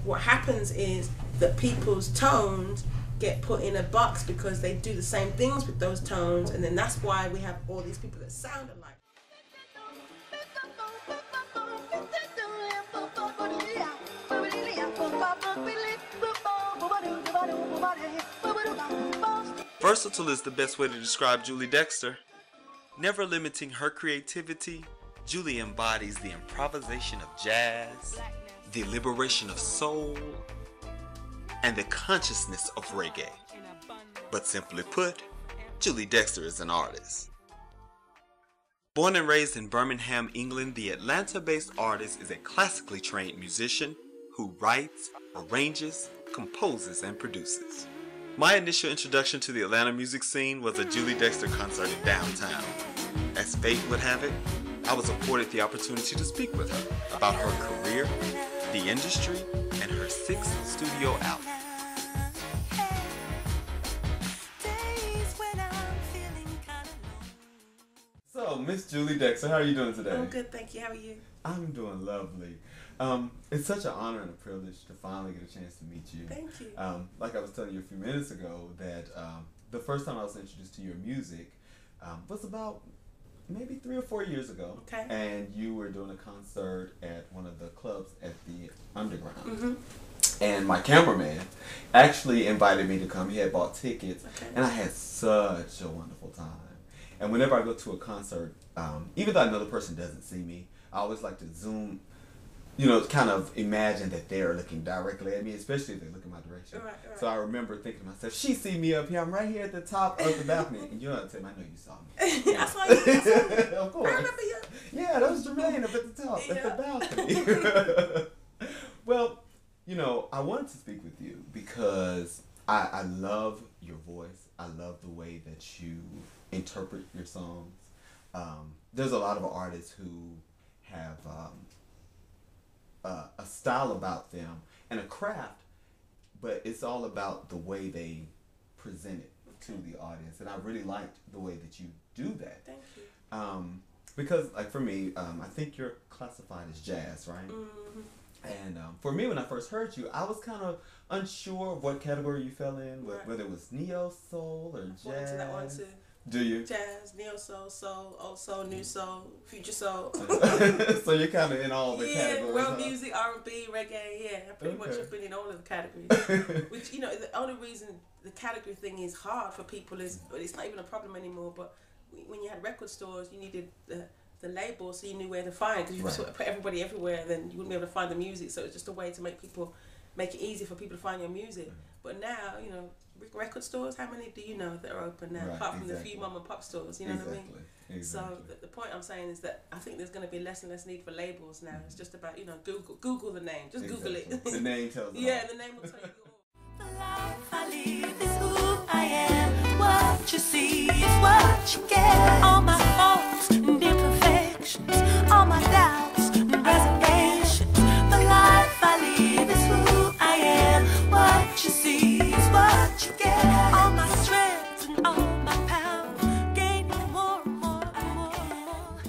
what happens is that people's tones get put in a box because they do the same things with those tones, and then that's why we have all these people that sound alike. Versatile is the best way to describe Julie Dexter. Never limiting her creativity, Julie embodies the improvisation of jazz, the liberation of soul, and the consciousness of reggae. But simply put, Julie Dexter is an artist. Born and raised in Birmingham, England, the Atlanta-based artist is a classically trained musician who writes, arranges, composes, and produces. My initial introduction to the Atlanta music scene was a Julie Dexter concert in downtown. As fate would have it, I was afforded the opportunity to speak with her about her career, the industry, and her 6th studio album. So, Miss Julie Dexter, how are you doing today? I'm good, thank you. How are you? I'm doing lovely. It's such an honor and a privilege to finally get a chance to meet you. Thank you. Like I was telling you a few minutes ago, that the first time I was introduced to your music was about maybe 3 or 4 years ago. Okay. And you were doing a concert at one of the clubs at the Underground. Mm-hmm. And my cameraman actually invited me to come. He had bought tickets, Okay. and I had such a wonderful time. And whenever I go to a concert, even though I know the person doesn't see me, I always like to zoom, you know, kind of imagine that they're looking directly at me, especially if they look in my direction. Right. So I remember thinking to myself, she see me up here, I'm right here at the top of the balcony. And you know what I'm saying, I know you saw me. I saw you. Of course. I remember you. Yeah, that was Jermaine up at the top, at the balcony. Well, you know, I wanted to speak with you because I love your voice. I love the way that you interpret your songs. There's a lot of artists who have a style about them and a craft, but it's all about the way they present it to the audience. And I really liked the way that you do that. Thank you. Because, like, for me, I think you're classified as jazz, right? Mm-hmm. And for me, when I first heard you, I was kind of unsure of what category you fell in, Right. whether it was neo soul or I fall into that one jazz. too. Do you? Jazz, neo soul, soul, old soul, new soul, future soul. So you're kind of in all the categories. World huh? music, R&B, reggae. Yeah, I pretty much Okay. have been in all of the categories. Which, you know, the only reason the category thing is hard for people is, but it's not even a problem anymore. But when you had record stores, you needed the label, so you knew where to find. Because if you sort of put everybody everywhere, then you wouldn't be able to find the music. So it's just a way to make it easy for people to find your music. But now, you know, record stores, how many do you know that are open now, apart from the few mom and pop stores, you know what I mean? Exactly. So the point I'm saying is that I think there's going to be less and less need for labels now. It's just about, you know, Google the name, just Google it. The name tells it Yeah, all. the name will tell you all. The life I live is who I am. What you see is what you get. All my faults and imperfections, all my doubts and reservations. The life I live is who I am. What you see is what you get. All my strength and all my power, gaining more and more and more and more.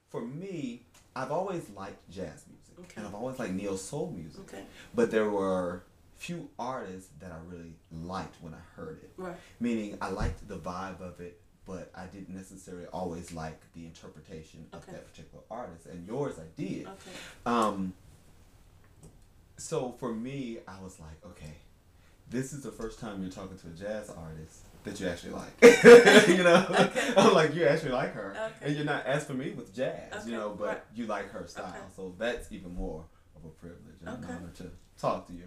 For me, I've always liked jazz music, and I've always liked neo soul music. Okay. But there were few artists that I really liked when I heard it. Right. Meaning, I liked the vibe of it, but I didn't necessarily always like the interpretation of that particular artist. And yours, I did. Okay. So for me, I was like, okay, this is the first time you're talking to a jazz artist that you actually like. You know? Okay. I'm like, you actually like her. Okay. And you're not as familiar with jazz, you know, but Right. you like her style. Okay. So that's even more of a privilege and an Okay. honor to talk to you.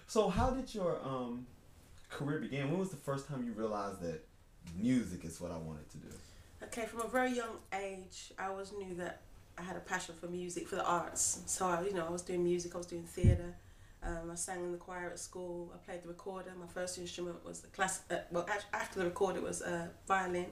So how did your career begin? When was the first time you realized that music is what I wanted to do? Okay, from a very young age, I always knew that I had a passion for music, for the arts. So, I was doing music, I was doing theatre. I sang in the choir at school. I played the recorder. My first instrument was the after the recorder it was violin,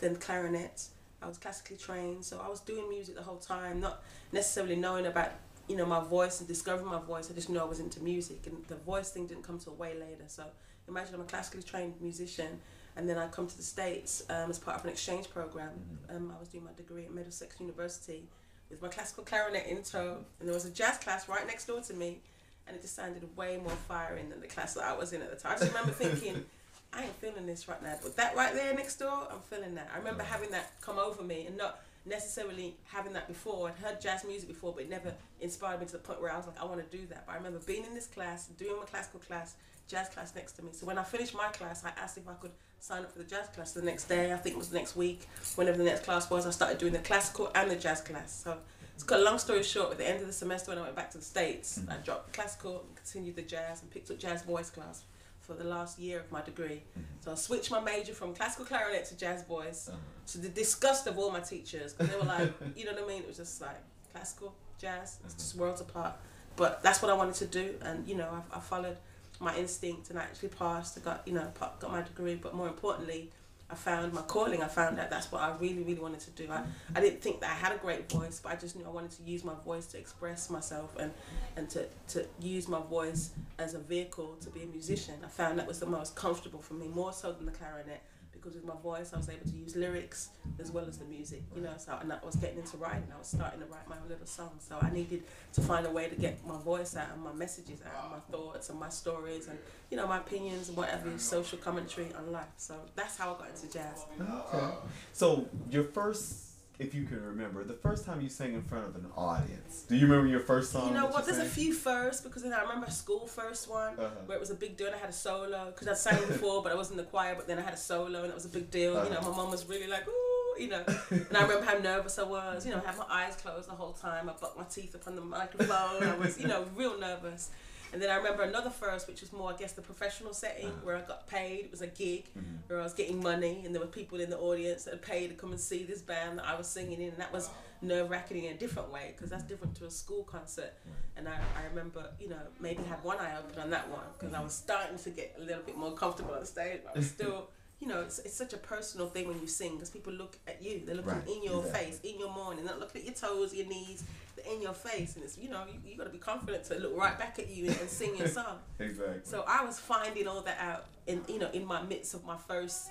then clarinet. I was classically trained, so I was doing music the whole time, not necessarily knowing about, you know, my voice and discovering my voice. I just knew I was into music, and the voice thing didn't come till way later. So imagine I'm a classically trained musician, and then I come to the States as part of an exchange program. I was doing my degree at Middlesex University with my classical clarinet in tow, and there was a jazz class right next door to me. and it just sounded way more firing than the class that I was in at the time. I just remember thinking, I ain't feeling this right now, but that right there next door, I'm feeling that. I remember having that come over me, and not necessarily having that before. I'd heard jazz music before, but it never inspired me to the point where I was like, I want to do that. But I remember being in this class, doing my classical class, jazz class next to me. So when I finished my class, I asked if I could sign up for the jazz class the next day. I think it was the next week, whenever the next class was. I started doing the classical and the jazz class. So to cut a long story short, at the end of the semester when I went back to the States, I dropped classical and continued the jazz and picked up jazz voice class for the last year of my degree. So I switched my major from classical clarinet to jazz voice, to the disgust of all my teachers, because they were like, you know what I mean? It was just like classical, jazz, it's just worlds apart. But that's what I wanted to do, and you know, I followed my instinct and I actually passed. I got my degree, but more importantly, I found my calling. I found that that's what I really, really wanted to do. I didn't think that I had a great voice, but I just knew I wanted to use my voice to express myself and to use my voice as a vehicle to be a musician. I found that was the most comfortable for me, more so than the clarinet, because with my voice I was able to use lyrics as well as the music, you know. So, and I was getting into writing. I was starting to write my own little songs. So I needed to find a way to get my voice out and my messages out, and my thoughts and my stories and, you know, my opinions and whatever, social commentary on life. So that's how I got into jazz. Okay. So your first, if you can remember, the first time you sang in front of an audience, do you remember your first song? You know what, there's a few firsts, because then I remember school first one, where it was a big deal, and I had a solo, because I'd sang before, but I was in the choir, but then I had a solo, and it was a big deal. You know, my mum was really like, ooh, you know, and I remember how nervous I was, you know, I had my eyes closed the whole time, I bucked my teeth up on the microphone, I was, you know, real nervous. And then I remember another first, which was more, I guess, the professional setting, where I got paid. It was a gig where I was getting money, and there were people in the audience that had paid to come and see this band that I was singing in, and that was nerve-wracking in a different way, because that's different to a school concert. And I remember, you know, maybe had one eye open on that one, because I was starting to get a little bit more comfortable on the stage, but I was still, you know, it's such a personal thing when you sing, because people look at you, they're looking in your face, in your morning, they're not looking at your toes, your knees, they're in your face, and it's, you know, you got to be confident to look right back at you and sing your song. Exactly. So I was finding all that out in, you know, in my midst of my first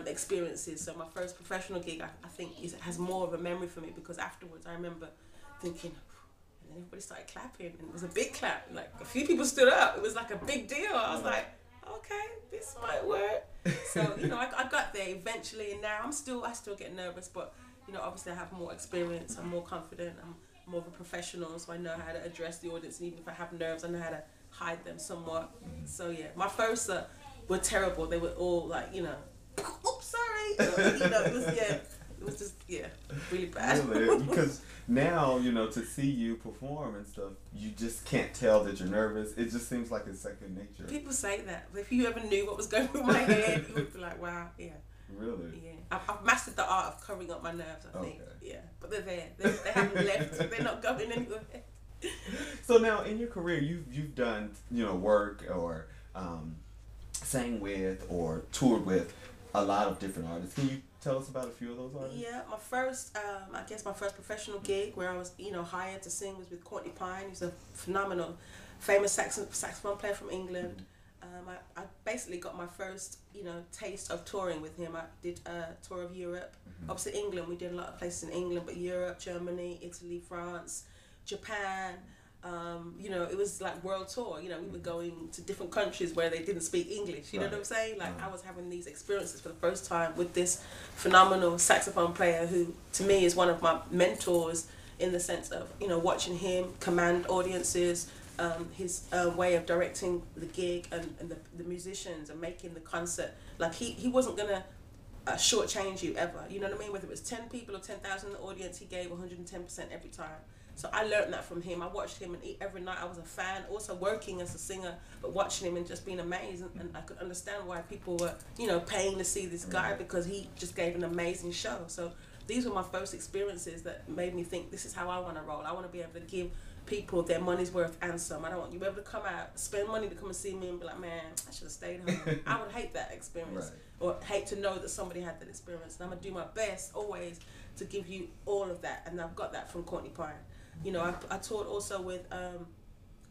experiences. So my first professional gig, I think has more of a memory for me, because afterwards I remember thinking, and then everybody started clapping, and it was a big clap, like a few people stood up, it was like a big deal. I was like, okay, this might work. So, you know, I got there eventually, and now I still get nervous, but, you know, obviously I have more experience, I'm more confident, I'm more of a professional, so I know how to address the audience, and even if I have nerves, I know how to hide them somewhat. So yeah, my first were terrible. They were all like, you know, oops, sorry. You know, it was just really bad. Really? Because now, you know, to see you perform and stuff, you just can't tell that you're nervous. It just seems like it's second nature. People say that, but if you ever knew what was going through my head, you would be like, wow, yeah. Really? Yeah. I've mastered the art of covering up my nerves, I think. Yeah. But they're there. They haven't left. They're not going anywhere. So now, in your career, you've done, you know, work or sang with or toured with a lot of different artists. Can you tell us about a few of those artists? Yeah, my first, I guess my first professional gig where I was, you know, hired to sing was with Courtney Pine. He's a phenomenal, famous saxophone player from England. I basically got my first, you know, taste of touring with him. I did a tour of Europe. Obviously England, we did a lot of places in England, but Europe, Germany, Italy, France, Japan. You know, it was like world tour. You know, we were going to different countries where they didn't speak English. You know what I'm saying? Like, I was having these experiences for the first time with this phenomenal saxophone player who, to me, is one of my mentors in the sense of, you know, watching him command audiences, his way of directing the gig and the musicians and making the concert. Like, he wasn't going to shortchange you ever. You know what I mean? Whether it was 10 people or 10,000 in the audience, he gave 110% every time. So I learned that from him. I watched him, and every night I was a fan, also working as a singer, but watching him and just being amazed. And I could understand why people were, you know, paying to see this guy, because he just gave an amazing show. So these were my first experiences that made me think, this is how I want to roll. I want to be able to give people their money's worth and some. I don't want you to be able to come out, spend money to come and see me and be like, man, I should have stayed home. I would hate that experience, or hate to know that somebody had that experience. And I'm going to do my best always to give you all of that. And I've got that from Courtney Pine. You know, I toured also with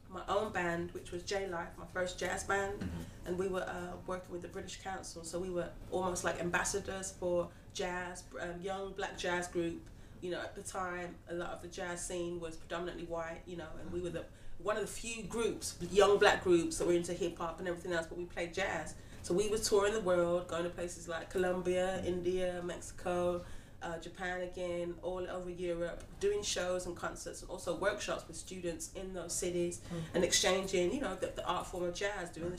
my own band, which was J Life, my first jazz band, and we were working with the British Council, so we were almost like ambassadors for jazz, young black jazz group. You know, at the time, a lot of the jazz scene was predominantly white, you know, and we were one of the few groups, young black groups that were into hip hop and everything else, but we played jazz. So we were touring the world, going to places like Colombia, India, Mexico, Japan again, all over Europe, doing shows and concerts, and also workshops with students in those cities, and exchanging, you know, the art form of jazz, doing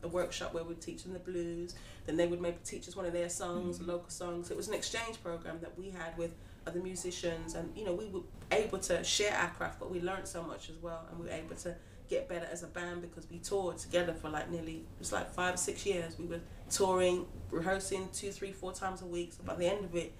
the workshop where we'd teach them the blues, then they would maybe teach us one of their songs, local songs. It was an exchange program that we had with other musicians, and, you know, we were able to share our craft, but we learned so much as well, and we were able to get better as a band because we toured together for like nearly, it was like 5 or 6 years. We were touring, rehearsing 2, 3, 4 times a week. So by the end of it,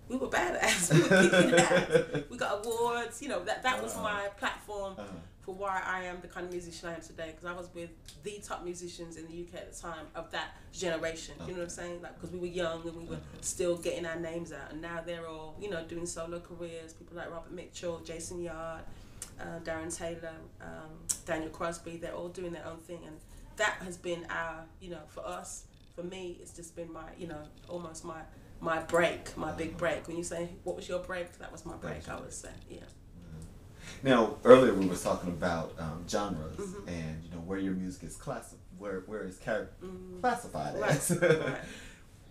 we were badass. We were kicking ass. We got awards. You know, that was my platform for why I am the kind of musician I am today. Because I was with the top musicians in the UK at the time of that generation. You know what I'm saying? Like, because we were young and we were still getting our names out. And now they're all, you know, doing solo careers. People like Robert Mitchell, Jason Yard, Darren Taylor, Daniel Crosby. They're all doing their own thing. And that has been our, you know, for us, for me, it's just been my, you know, almost my break, my big break. When you say, what was your break? That was my break, I would say, yeah. Now, earlier we were talking about genres and, you know, where your music is where it's classified as. Right.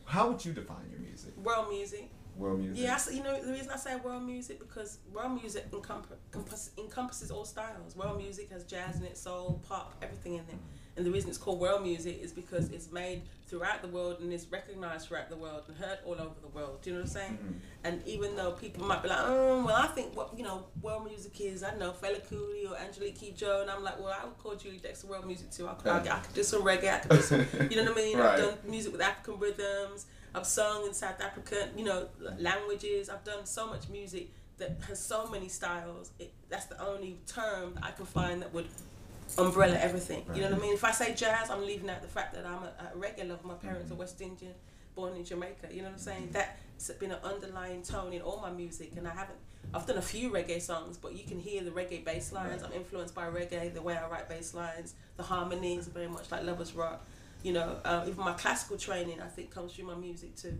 How would you define your music? World music. World music? Yeah, you know, the reason I say world music, because world music encompasses all styles. World music has jazz in it, soul, pop, everything in it. And the reason it's called world music is because it's made throughout the world and is recognized throughout the world and heard all over the world. Do you know what I'm saying? And even though people might be like, oh, well, I think what, you know, world music is, I don't know, Fela Kuti or Angelique Kidjo, and I'm like, well, I would call Julie Dexter world music too. I could do some reggae, I could do some, you know what I mean? Right. I've done music with African rhythms. I've sung in South African, you know, languages. I've done so much music that has so many styles. That's the only term that I can find that would umbrella everything. Right. You know what I mean? If I say jazz, I'm leaving out the fact that I'm a reggae lover. My parents are West Indian, born in Jamaica. You know what I'm saying? That's been an underlying tone in all my music, and I've done a few reggae songs, but you can hear the reggae bass lines. I'm influenced by reggae, the way I write bass lines, the harmonies are very much like Lovers Rock. You know, even my classical training, I think, comes through my music too.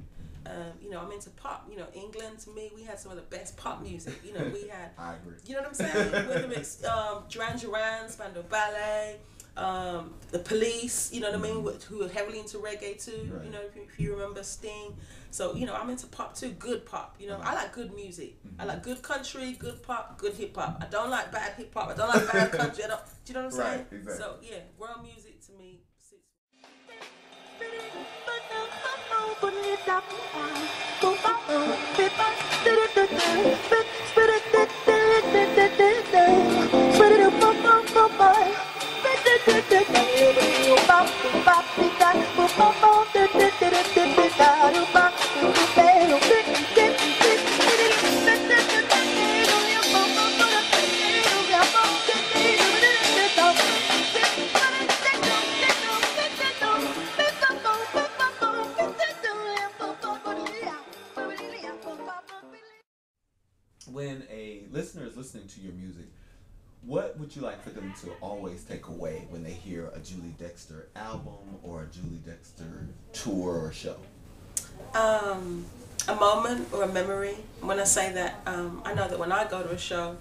You know, I'm into pop. You know, England, to me, we had some of the best pop music. You know, we had, I agree. You know what I'm saying? Whether it's Duran Duran, Spandau Ballet, the Police, you know what I mean, who are heavily into reggae too. Right. You know, if you remember Sting. So, you know, I'm into pop too, good pop. You know, I like good music. I like good country, good pop, good hip hop. I don't like bad hip hop. I don't like bad country. Do you know what I'm saying? Right, exactly. So, yeah, world music to me. When a listener is listening to your music, what would you like for them to always take away when they hear a Julie Dexter album or a Julie Dexter tour or show? A moment or a memory. When I say that, I know that when I go to a show,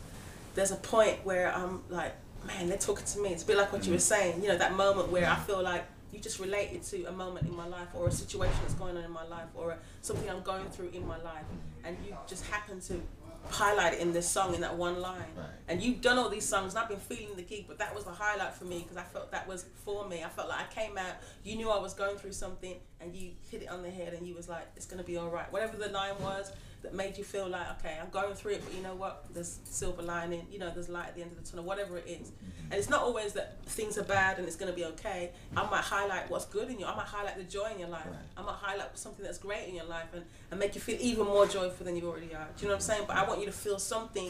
there's a point where I'm like, man, they're talking to me. It's a bit like what you were saying, you know, that moment where I feel like you just related to a moment in my life or a situation that's going on in my life or something I'm going through in my life, and you just happen to highlight it in this song in that one line. Right. And you've done all these songs and I've been feeling the gig, but that was the highlight for me because I felt that was for me. I felt like I came out, you knew I was going through something, and you hit it on the head and you was like, it's gonna be all right. Whatever the line was that made you feel like, okay, I'm going through it, but you know what, there's silver lining, you know, there's light at the end of the tunnel, whatever it is. And it's not always that things are bad and it's gonna be okay. I might highlight what's good in you. I might highlight the joy in your life. Right. I might highlight something that's great in your life and make you feel even more joyful than you already are. Do you know what I'm saying? But I want you to feel something,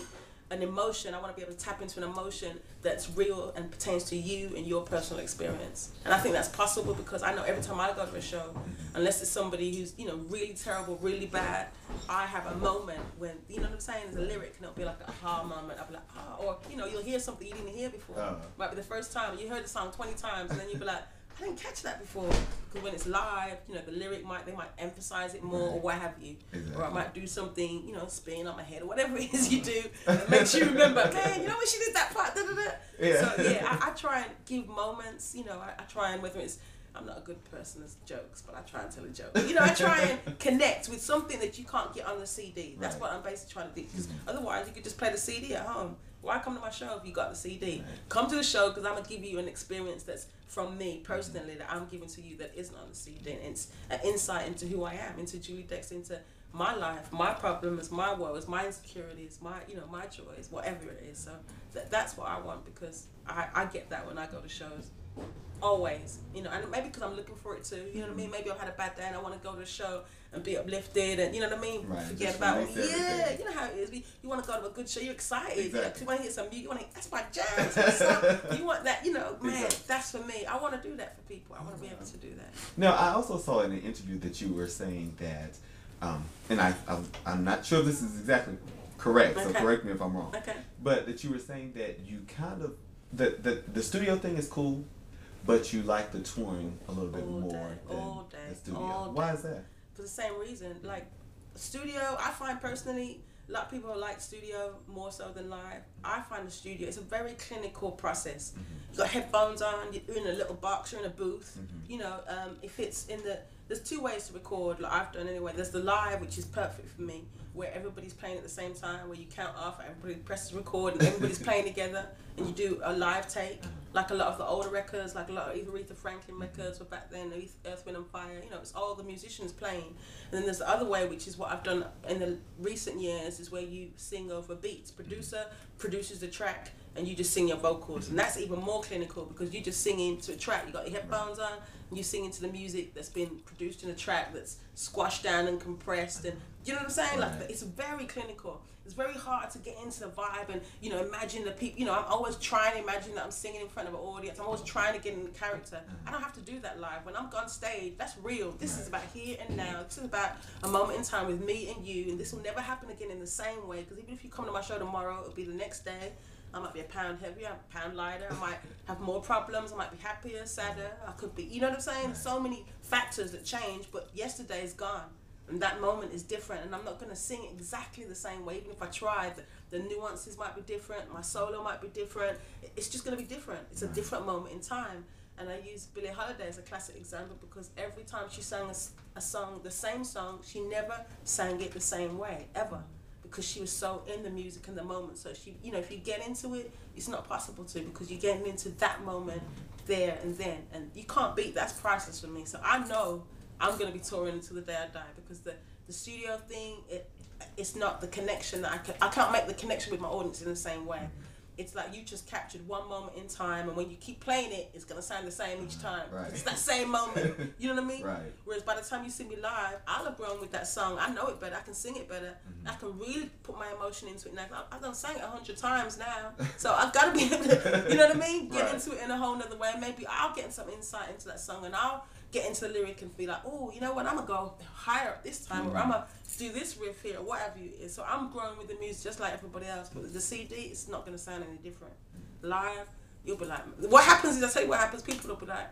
an emotion. I want to be able to tap into an emotion that's real and pertains to you and your personal experience. And I think that's possible because I know every time I go to a show, unless it's somebody who's, you know, really terrible, really bad, I have a moment when, you know what I'm saying, there's a lyric and it'll be like an aha moment. I'll be like, ah, or, you know, you'll hear something you didn't hear before. Might be the first time. You heard the song 20 times and then you'll be like, I didn't catch that before. Because when it's live, you know, the lyric they might emphasize it more or what have you. Exactly. Or I might do something, you know, spinning on my head or whatever it is you do that makes you remember, man, you know when she did that part, da da da. Yeah. So yeah, I try and give moments, you know, I try and whether it's, I'm not a good person as jokes, but I try and tell a joke. You know, I try and connect with something that you can't get on the CD. That's what I'm basically trying to do. Because otherwise, you could just play the CD at home. Why come to my show if you got the CD? Right. Come to the show because I'm going to give you an experience that's from me personally that I'm giving to you that isn't on the CD. And it's an insight into who I am, into Julie Dexter, into my life, my problems, my woes, my insecurities, my, you know, my joys, whatever it is. So that's what I want because I get that when I go to shows. Always, you know, and maybe because I'm looking for it too, you know what I mean? Maybe I've had a bad day and I want to go to a show and be uplifted and, you know what I mean? Right. Forget Just about me. release everything. You know how it is. You want to go to a good show, you're excited. Exactly. You want to hear some music, you want to, that's my jam. You want that, you know, man, Exactly. that's for me. I want to do that for people. I want to be able to do that. Now, I also saw in an interview that you were saying that, and I'm not sure if this is exactly correct, so Okay. correct me if I'm wrong. Okay. But that you were saying that you kind of, the studio thing is cool, but you like the touring a little bit All more day, than all day, the studio. all Why day. is that? For the same reason, like studio, I find personally, a lot of people like studio more so than live. I find the studio, it's a very clinical process. You got headphones on, you're in a little box, you're in a booth. You know, if it's in the, there's two ways to record, like I've done anyway. There's the live, which is perfect for me, where everybody's playing at the same time, where you count off, everybody presses record, and everybody's playing together, and you do a live take. Like a lot of the older records, like a lot of Aretha Franklin records were back then, Earth, Wind and Fire, you know, it's all the musicians playing. And then there's the other way, which is what I've done in the recent years, is where you sing over beats. Producer produces the track and you just sing your vocals. And that's even more clinical because you're just singing to a track. You got your headphones on and you sing into the music that's been produced in a track that's squashed down and compressed. And you know what I'm saying? Like, it's very clinical. It's very hard to get into the vibe and, you know, imagine the people, you know, I'm always trying to imagine that I'm singing in front of an audience. I'm always trying to get in the character. I don't have to do that live. When I'm on stage, that's real. This is about here and now. This is about a moment in time with me and you, and this will never happen again in the same way, because even if you come to my show tomorrow, it'll be the next day. I might be a pound heavier, a pound lighter, I might have more problems, I might be happier, sadder, I could be, you know what I'm saying? So many factors that change, but yesterday is gone. And that moment is different, and I'm not going to sing exactly the same way. Even if I try, the nuances might be different, my solo might be different. It's just going to be different. It's a different moment in time. And I use Billie Holiday as a classic example because every time she sang a song, the same song, she never sang it the same way, ever. Because she was so in the music and the moment. So she, you know, if you get into it, it's not possible to, because you're getting into that moment there and then. And you can't beat, that's priceless for me. So I know I'm going to be touring until the day I die, because the studio thing, it's not the connection that I can't make the connection with my audience in the same way. It's like you just captured one moment in time, and when you keep playing it, it's going to sound the same each time. Right. It's that same moment, you know what I mean? Right. Whereas by the time you see me live, I'll have grown with that song. I know it better, I can sing it better, I can really put my emotion into it now. I've done sang it 100 times now, so I've got to be able to, you know what I mean? Get into it in a whole nother way. Maybe I'll get some insight into that song, and I'll get into the lyric and be like, oh, you know what, I'm going to go higher up this time, or I'm going to do this riff here, or whatever it is. So I'm growing with the music just like everybody else, but with the CD, it's not going to sound any different. Live, you'll be like, what happens is, I tell you what happens, people will be like,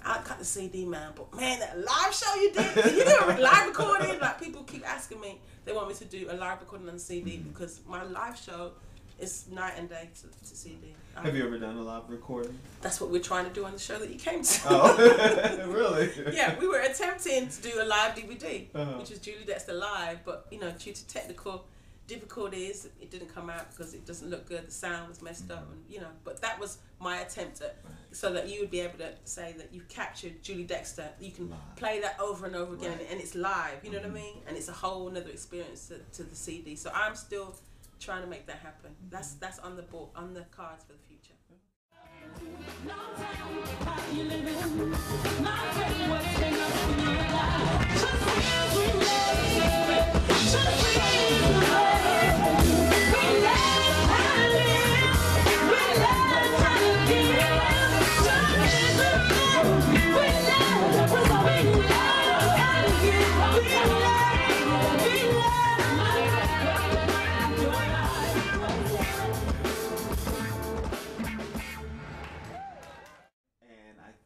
I cut the CD, man, but man, that live show you did, can you do a live recording? Like, people keep asking me, they want me to do a live recording on the CD, because my live show is night and day to CD. Have you ever done a live recording? That's what we're trying to do on the show that you came to. Oh, really? Yeah, we were attempting to do a live DVD, which is Julie Dexter Live, but, you know, due to technical difficulties, it didn't come out because it doesn't look good, the sound was messed up, and, you know, but that was my attempt at, so that you would be able to say that you've captured Julie Dexter. You can play that over and over again, and it's live, you know what I mean? And it's a whole nother experience to the CD. So I'm still trying to make that happen. That's on the board, on the cards for the future.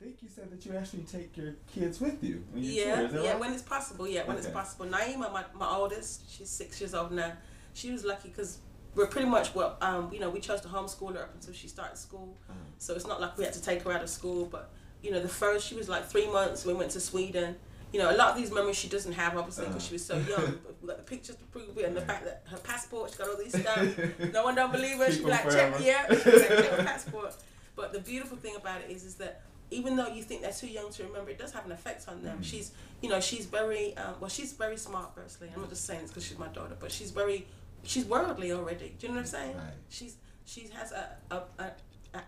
think you said that you actually take your kids with you when you Yeah, tour. Is that yeah, right? when it's possible. Yeah, when it's Okay. possible. Naima, my oldest, she's 6 years old now. She was lucky because we're pretty much you know, we chose to homeschool her up until she started school. So it's not like we had to take her out of school. But you know, the first she was like 3 months. We went to Sweden. You know, a lot of these memories she doesn't have, obviously, because she was so young. But we got the pictures to prove it, and the fact that her passport, she got all these stamps. No one don't believe her. She'd be like, check, yeah, she'd be like, check her passport. But the beautiful thing about it is that even though you think they're too young to remember, it does have an effect on them. She's, you know, she's very, she's very smart, firstly. I'm not just saying this because she's my daughter, but she's worldly already. Do you know what I'm saying? Right. She has an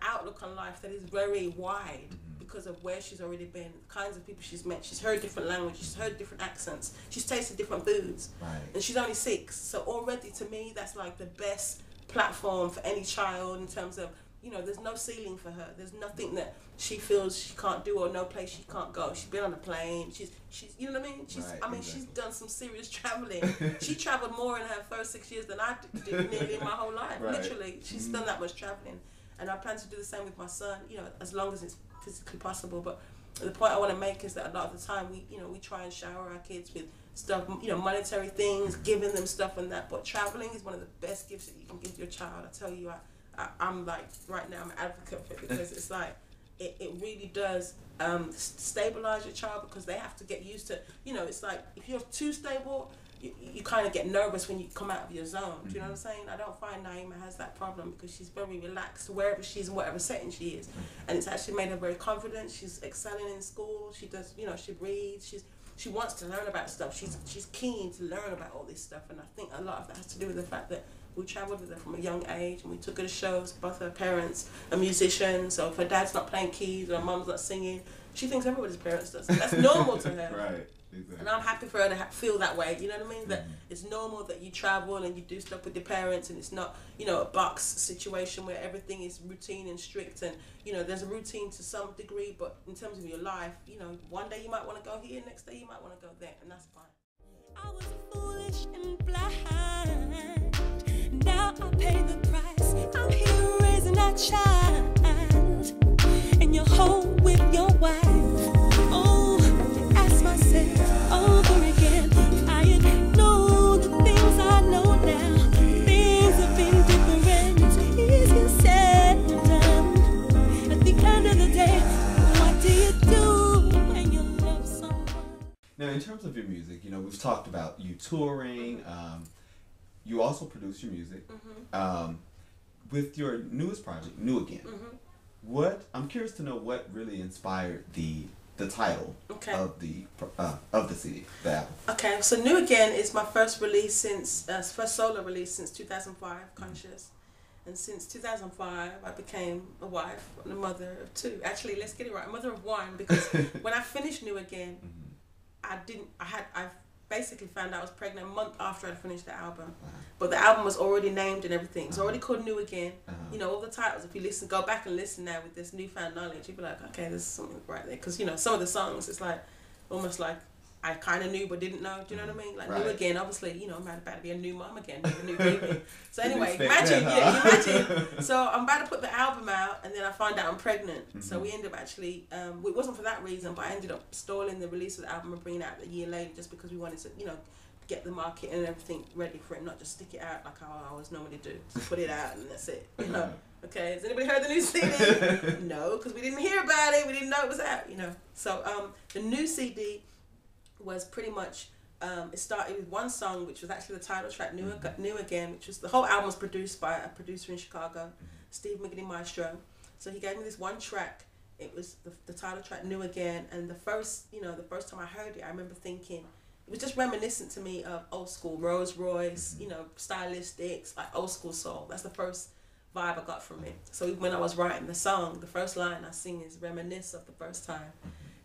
outlook on life that is very wide because of where she's already been, the kinds of people she's met. She's heard different languages, she's heard different accents, she's tasted different foods. Right. And she's only 6. So already, to me, that's like the best platform for any child in terms of, you know, there's no ceiling for her. There's nothing that she feels she can't do or no place she can't go. She's been on a plane. She's you know what I mean? She's done some serious traveling. She traveled more in her first 6 years than I did nearly in my whole life. Right. Literally, she's done that much traveling. And I plan to do the same with my son, you know, as long as it's physically possible. But the point I want to make is that a lot of the time we try and shower our kids with stuff, you know, monetary things, giving them stuff and that. But traveling is one of the best gifts that you can give your child. I tell you, I'm like, right now I'm an advocate for it because it's like, it really does stabilize your child because they have to get used to, you know, it's like if you're too stable, you kind of get nervous when you come out of your zone. Do you know what I'm saying? I don't find Naima has that problem because she's very relaxed wherever she is and whatever setting she is. And it's actually made her very confident. She's excelling in school. She does, you know, she reads. She wants to learn about stuff. She's keen to learn about all this stuff. And I think a lot of that has to do with the fact that we travelled with her from a young age and we took her to shows. Both her parents are musicians, so if her dad's not playing keys or her mum's not singing, she thinks everybody's parents does. That's normal to her. Right. Exactly. And I'm happy for her to feel that way, you know what I mean? That it's normal that you travel and you do stuff with your parents and it's not, you know, a box situation where everything is routine and strict and, you know, there's a routine to some degree, but in terms of your life, you know, one day you might want to go here, next day you might want to go there, and that's fine. I was foolish and blind. Now I pay the price. I'm here raising a child in your home with your wife. Oh, ask myself over again. I know the things I know now. Things have been different. It's easier said than done. At the end of the day, what do you do when you love someone? Now, in terms of your music, you know, we've talked about you touring. You also produce your music. With your newest project, New Again. I'm curious to know what really inspired the title of the CD, the album. Okay, so New Again is my first release since first solo release since 2005, Conscious, and since 2005 I became a wife and a mother of 2. Actually, let's get it right, a mother of 1, because when I finished New Again, I basically found out I was pregnant a month after I'd finished the album. But the album was already named and everything. It's already called New Again. You know, all the titles, if you go back and listen now with this newfound knowledge, you'll be like, okay, there's something right there. Because, you know, some of the songs, it's like, almost like I kind of knew but didn't know. Do you know what I mean? Like New Again, obviously, you know, I'm about to be a new mom again, with a new baby. So anyway, imagine. So I'm about to put the album out and then I find out I'm pregnant. So we ended up actually, it wasn't for that reason, but I ended up stalling the release of the album and bringing it out a year later just because we wanted to, you know, get the market and everything ready for it, not just stick it out like how I always normally do. Just put it out and that's it. You know? Okay, has anybody heard the new CD? No, because we didn't hear about it. We didn't know it was out, you know. So the new CD was pretty much, it started with one song, which was actually the title track, New Again, which was, the whole album was produced by a producer in Chicago, Steve Miggity Maestro. So he gave me this one track. It was the title track, New Again, and the first time I heard it, I remember thinking, it was just reminiscent to me of old school Rolls Royce, you know, stylistics, like old school soul. That's the first vibe I got from it. So when I was writing the song, the first line I sing is reminisce of the first time.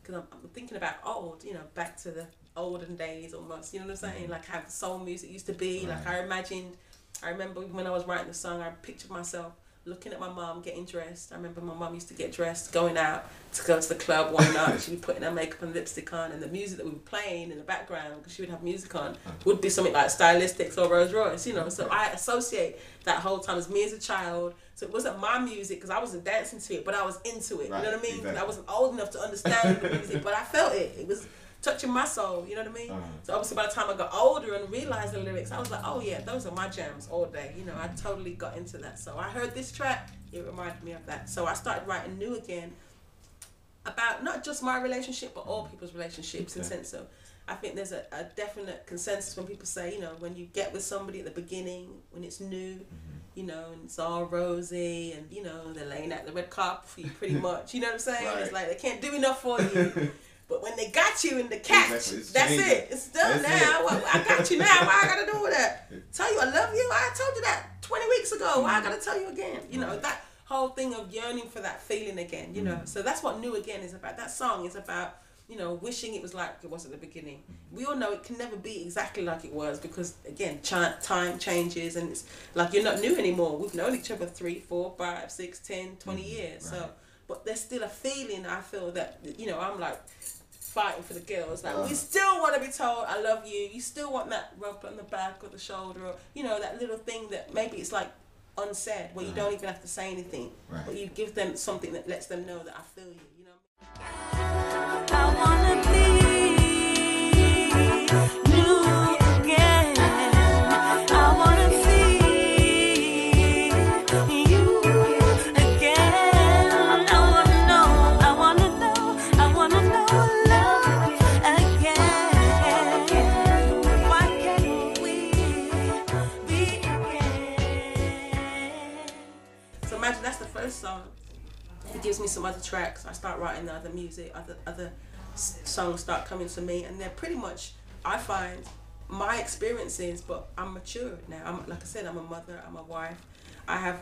Because I'm thinking about old, you know, back to the olden days almost, you know what I'm saying? Like how soul music used to be. Like I remember when I was writing the song, I pictured myself looking at my mom getting dressed. I remember my mom used to get dressed, going out to go to the club one night. She'd be putting her makeup and lipstick on, and the music that we were playing in the background, because she would have music on, would be something like Stylistics or Rolls Royce, you know. So I associate that whole time as me as a child. So it wasn't my music because I wasn't dancing to it, but I was into it. Right, you know what I mean? exactly. I wasn't old enough to understand the music, but I felt it. It was touching my soul, you know what I mean? So obviously by the time I got older and realized the lyrics, I was like, oh yeah, those are my jams all day. You know, I totally got into that. So I heard this track, it reminded me of that. So I started writing New Again about not just my relationship, but all people's relationships in the sense of, I think there's a definite consensus when people say, you know, when you get with somebody at the beginning, when it's new, you know, and it's all rosy and, you know, they're laying out the red carpet for you pretty much, you know what I'm saying? Right. It's like they can't do enough for you. But when they got you in the catch, Exactly. that's it. It's done now. Well, I got you now. Why I gotta do that? Tell you I love you. I told you that 20 weeks ago. Why I gotta tell you again? You know, that whole thing of yearning for that feeling again, you know. So that's what New Again is about. That song is about, you know, wishing it was like it was at the beginning. We all know it can never be exactly like it was because, again, time changes and it's like you're not new anymore. We've known each other 3, 4, 5, 6, 10, 20 years. Right. So, but there's still a feeling, I feel, that, you know, I'm like fighting for the girls. Like, we still want to be told, I love you. You still want that rub on the back or the shoulder or, you know, that little thing that maybe it's like unsaid where you don't even have to say anything. Right. But you give them something that lets them know that I feel you, you know? I wanna be new again. I wanna see you again. I wanna know love again. Why can't we be again? So imagine that's the first song. It gives me some other tracks. I start writing the other music, other songs start coming to me, and they're pretty much, I find, my experiences, but I'm matured now. Like I said, I'm a mother, I'm a wife. I have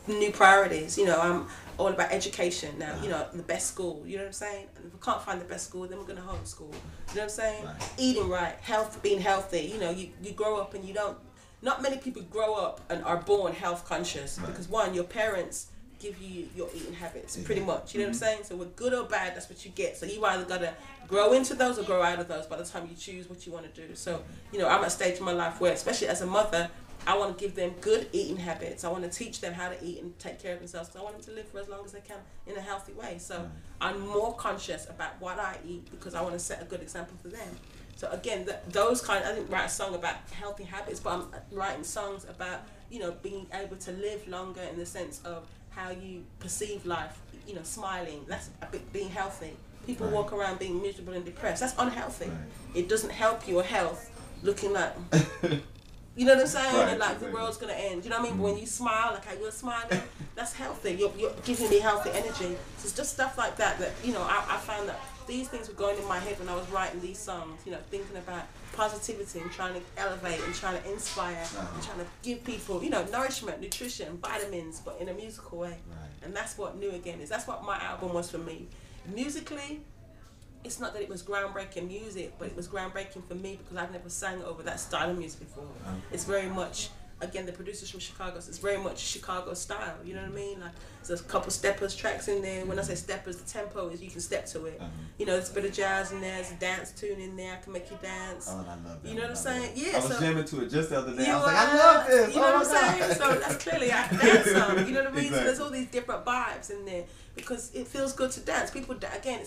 new priorities, you know, I'm all about education now, you know, the best school, you know what I'm saying? And if we can't find the best school, then we're going to homeschool, you know what I'm saying? Right. Eating right, being healthy, you know, you grow up and you don't, not many people grow up and are born health conscious because one, your parents give you your eating habits pretty much, you know what I'm saying? So we're good or bad, that's what you get. So you either gotta grow into those or grow out of those by the time you choose what you want to do. So, you know, I'm at a stage in my life where, especially as a mother, I want to give them good eating habits. I want to teach them how to eat and take care of themselves because I want them to live for as long as they can in a healthy way. So I'm more conscious about what I eat because I want to set a good example for them. So again, those kind, I didn't write a song about healthy habits, but I'm writing songs about, you know, being able to live longer in the sense of how you perceive life, you know, smiling, that's a bit being healthy. People walk around being miserable and depressed, that's unhealthy. It doesn't help your health looking like, you know what I'm saying? Right, And like exactly. the world's gonna end, you know what I mean? But when you smile, like how you're smiling, that's healthy. You're giving me healthy energy. So it's just stuff like that, you know, I found that these things were going in my head when I was writing these songs, you know, thinking about positivity and trying to elevate and trying to inspire and trying to give people, you know, nourishment, nutrition, vitamins, but in a musical way. And that's what New Again is. That's what my album was for me. Musically, it's not that it was groundbreaking music, but it was groundbreaking for me because I've never sang over that style of music before. It's very much, again, the producers from Chicago, so it's very much Chicago style, you know what I mean? Like, there's a couple steppers tracks in there. When I say steppers, the tempo is you can step to it. You know, there's a bit of jazz in there, there's a dance tune in there, I can make you dance. Oh, and I love that. You know what I'm saying? Yeah. I was so jamming to it just the other day. you I was like, I love this. You know oh what I'm my saying? God. So that's clearly a dance song. You know what I mean? Exactly. So there's all these different vibes in there because it feels good to dance. People, again,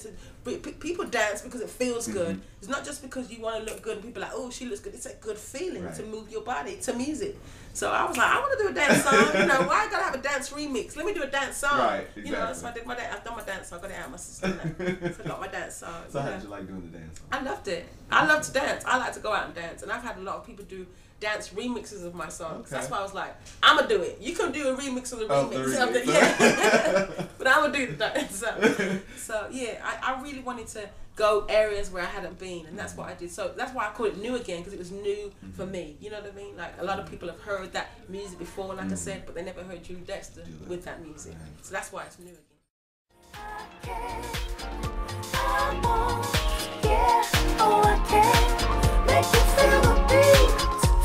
people dance because it feels good. It's not just because you want to look good and people are like, oh, she looks good. It's a good feeling to move your body to music. So I was like, I want to do a dance song. You know, why I gotta have a dance remix? Let me do a dance song. Right, exactly. You know, so I did my dance. I've done my dance song. I got it out of my system now. So I got my dance song. So you how know. did you like doing the dance? I loved it. I love to dance. I like to go out and dance. And I've had a lot of people do dance remixes of my songs. Okay. That's why I was like, I'm going to do it. You can do a remix of the Of the remix. Of the, remix. yeah. But I'm going to do the dance. So yeah, I really wanted to go areas where I hadn't been. And that's what I did. So that's why I call it New Again, because it was new for me. You know what I mean? Like a lot of people have heard that music before, like I said, but they never heard Julie Dexter with that music. So that's why it's new again. I want, yeah, oh I can make you feel the beat,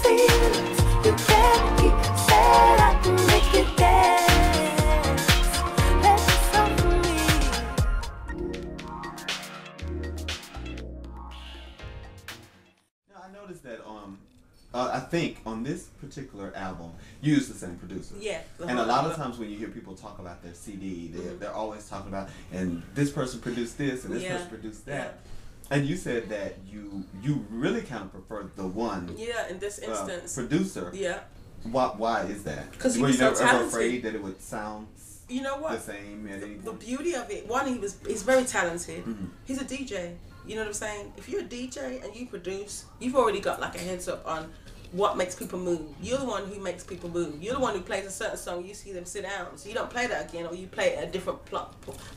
feel it. You can't keep said I can make you dance. noticed that I think on this particular album, you use the same producer. Yeah. And a lot of times when you hear people talk about their CD, they're always talking about, and this person produced this, and this person produced that. And you said that you really kind of prefer the one. Yeah, in this instance. Producer. Yeah. Why is that? Because he were was you so never talented. ever afraid that it would sound you know what? the same at any The point? beauty of it, one, he's very talented. He's a DJ. You know what I'm saying? If you're a DJ and you produce, you've already got like a heads up on what makes people move. You're the one who makes people move. You're the one who plays a certain song, you see them sit down. So you don't play that again, or you play it at a different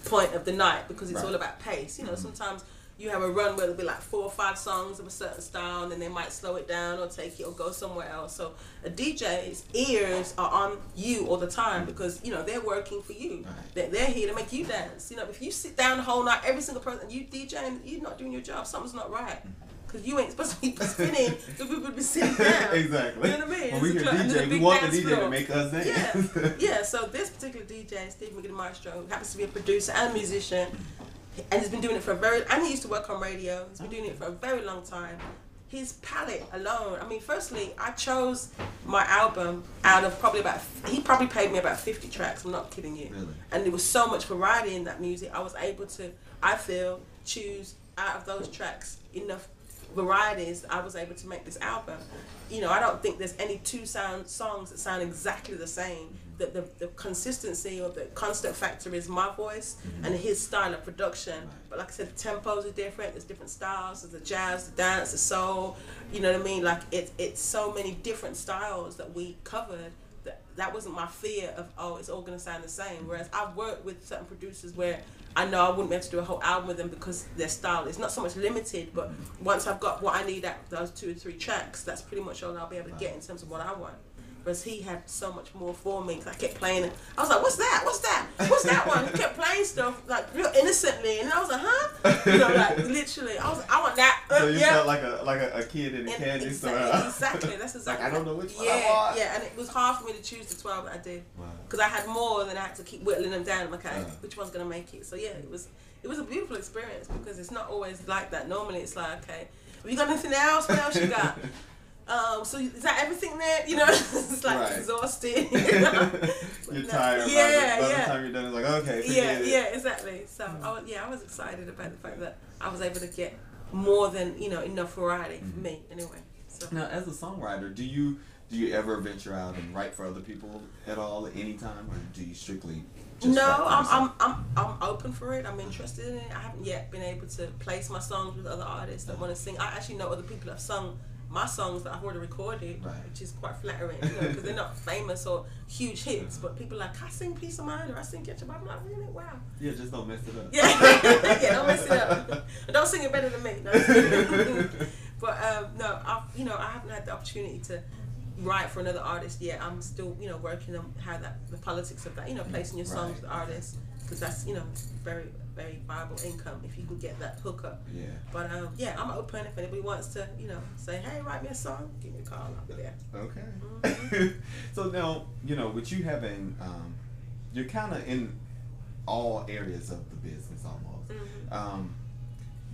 point of the night, because it's all about pace. You know, sometimes you have a run where there'll be like 4 or 5 songs of a certain style, and then they might slow it down or take it or go somewhere else. So a DJ's ears are on you all the time, because, you know, they're working for you. They're here to make you dance. You know, if you sit down the whole night, every single person, you DJing, you're not doing your job, something's not right. Because you ain't supposed to be spinning, so people would be sitting down. Exactly. You know what I mean? When we hear DJ, we want the DJ to make us dance. Yeah, so this particular DJ, Steve McGee-Maestro, who happens to be a producer and musician, and he's been doing it for and he used to work on radio, he's been doing it for a very long time. His palette alone, I mean, firstly, I chose my album out of he probably paid me about 50 tracks, I'm not kidding you. Really? And there was so much variety in that music, I was able to, I feel, choose out of those tracks enough varieties, I was able to make this album. You know, I don't think there's any two songs that sound exactly the same. The consistency or the constant factor is my voice and his style of production. But like I said, the tempos are different, there's different styles, there's the jazz, the dance, the soul, you know what I mean? Like it's so many different styles that we covered. That wasn't my fear of, oh, it's all going to sound the same. Whereas I've worked with certain producers where I know I wouldn't be able to do a whole album with them because their style is not so much limited, but once I've got what I need out of those 2 or 3 tracks, that's pretty much all I'll be able to get in terms of what I want. Whereas he had so much more for me, because I kept playing it. I was like, what's that? What's that? What's that one? He kept playing stuff like real innocently, and I was like, huh? You know, like literally, I want that. So you felt like a kid in a candy store. Exactly, that's exactly. Like, I don't know which one I want. Yeah, and it was hard for me to choose the 12 that I did, because I had more, than I had to keep whittling them down. Okay, which one's gonna make it? So yeah, it was a beautiful experience, because it's not always like that. Normally, it's like, okay, have you got anything else? What else you got? So is that everything there? You know, it's like exhausted. You know? You're tired. Yeah, by the time you're done, it's like, okay, forget it. Yeah, exactly. So I was excited about the fact that I was able to get more than, you know, enough variety for me anyway. So now, as a songwriter, do you ever venture out and write for other people at all at any time, or do you strictly? Just no, I'm open for it. I'm interested in it. I haven't yet been able to place my songs with other artists that want to sing. I actually know other people that have sung my songs that I've already recorded, which is quite flattering, you know, because they're not famous or huge hits, but people are like, I sing Peace of Mind, or I sing Ketch A Vibe. I'm like, really? Wow. Yeah, just don't mess it up. Yeah, don't mess it up. Don't sing it better than me. No. But no, I haven't had the opportunity to write for another artist yet. I'm still, you know, working on how the politics of that, you know, placing your songs with artists, because that's, you know, very, very viable income if you could get that hookup. Yeah. But yeah, I'm open if anybody wants to, you know, say, hey, write me a song, give me a call, I'll be there. Okay. So now, you know, with you having, you're kind of in all areas of the business almost.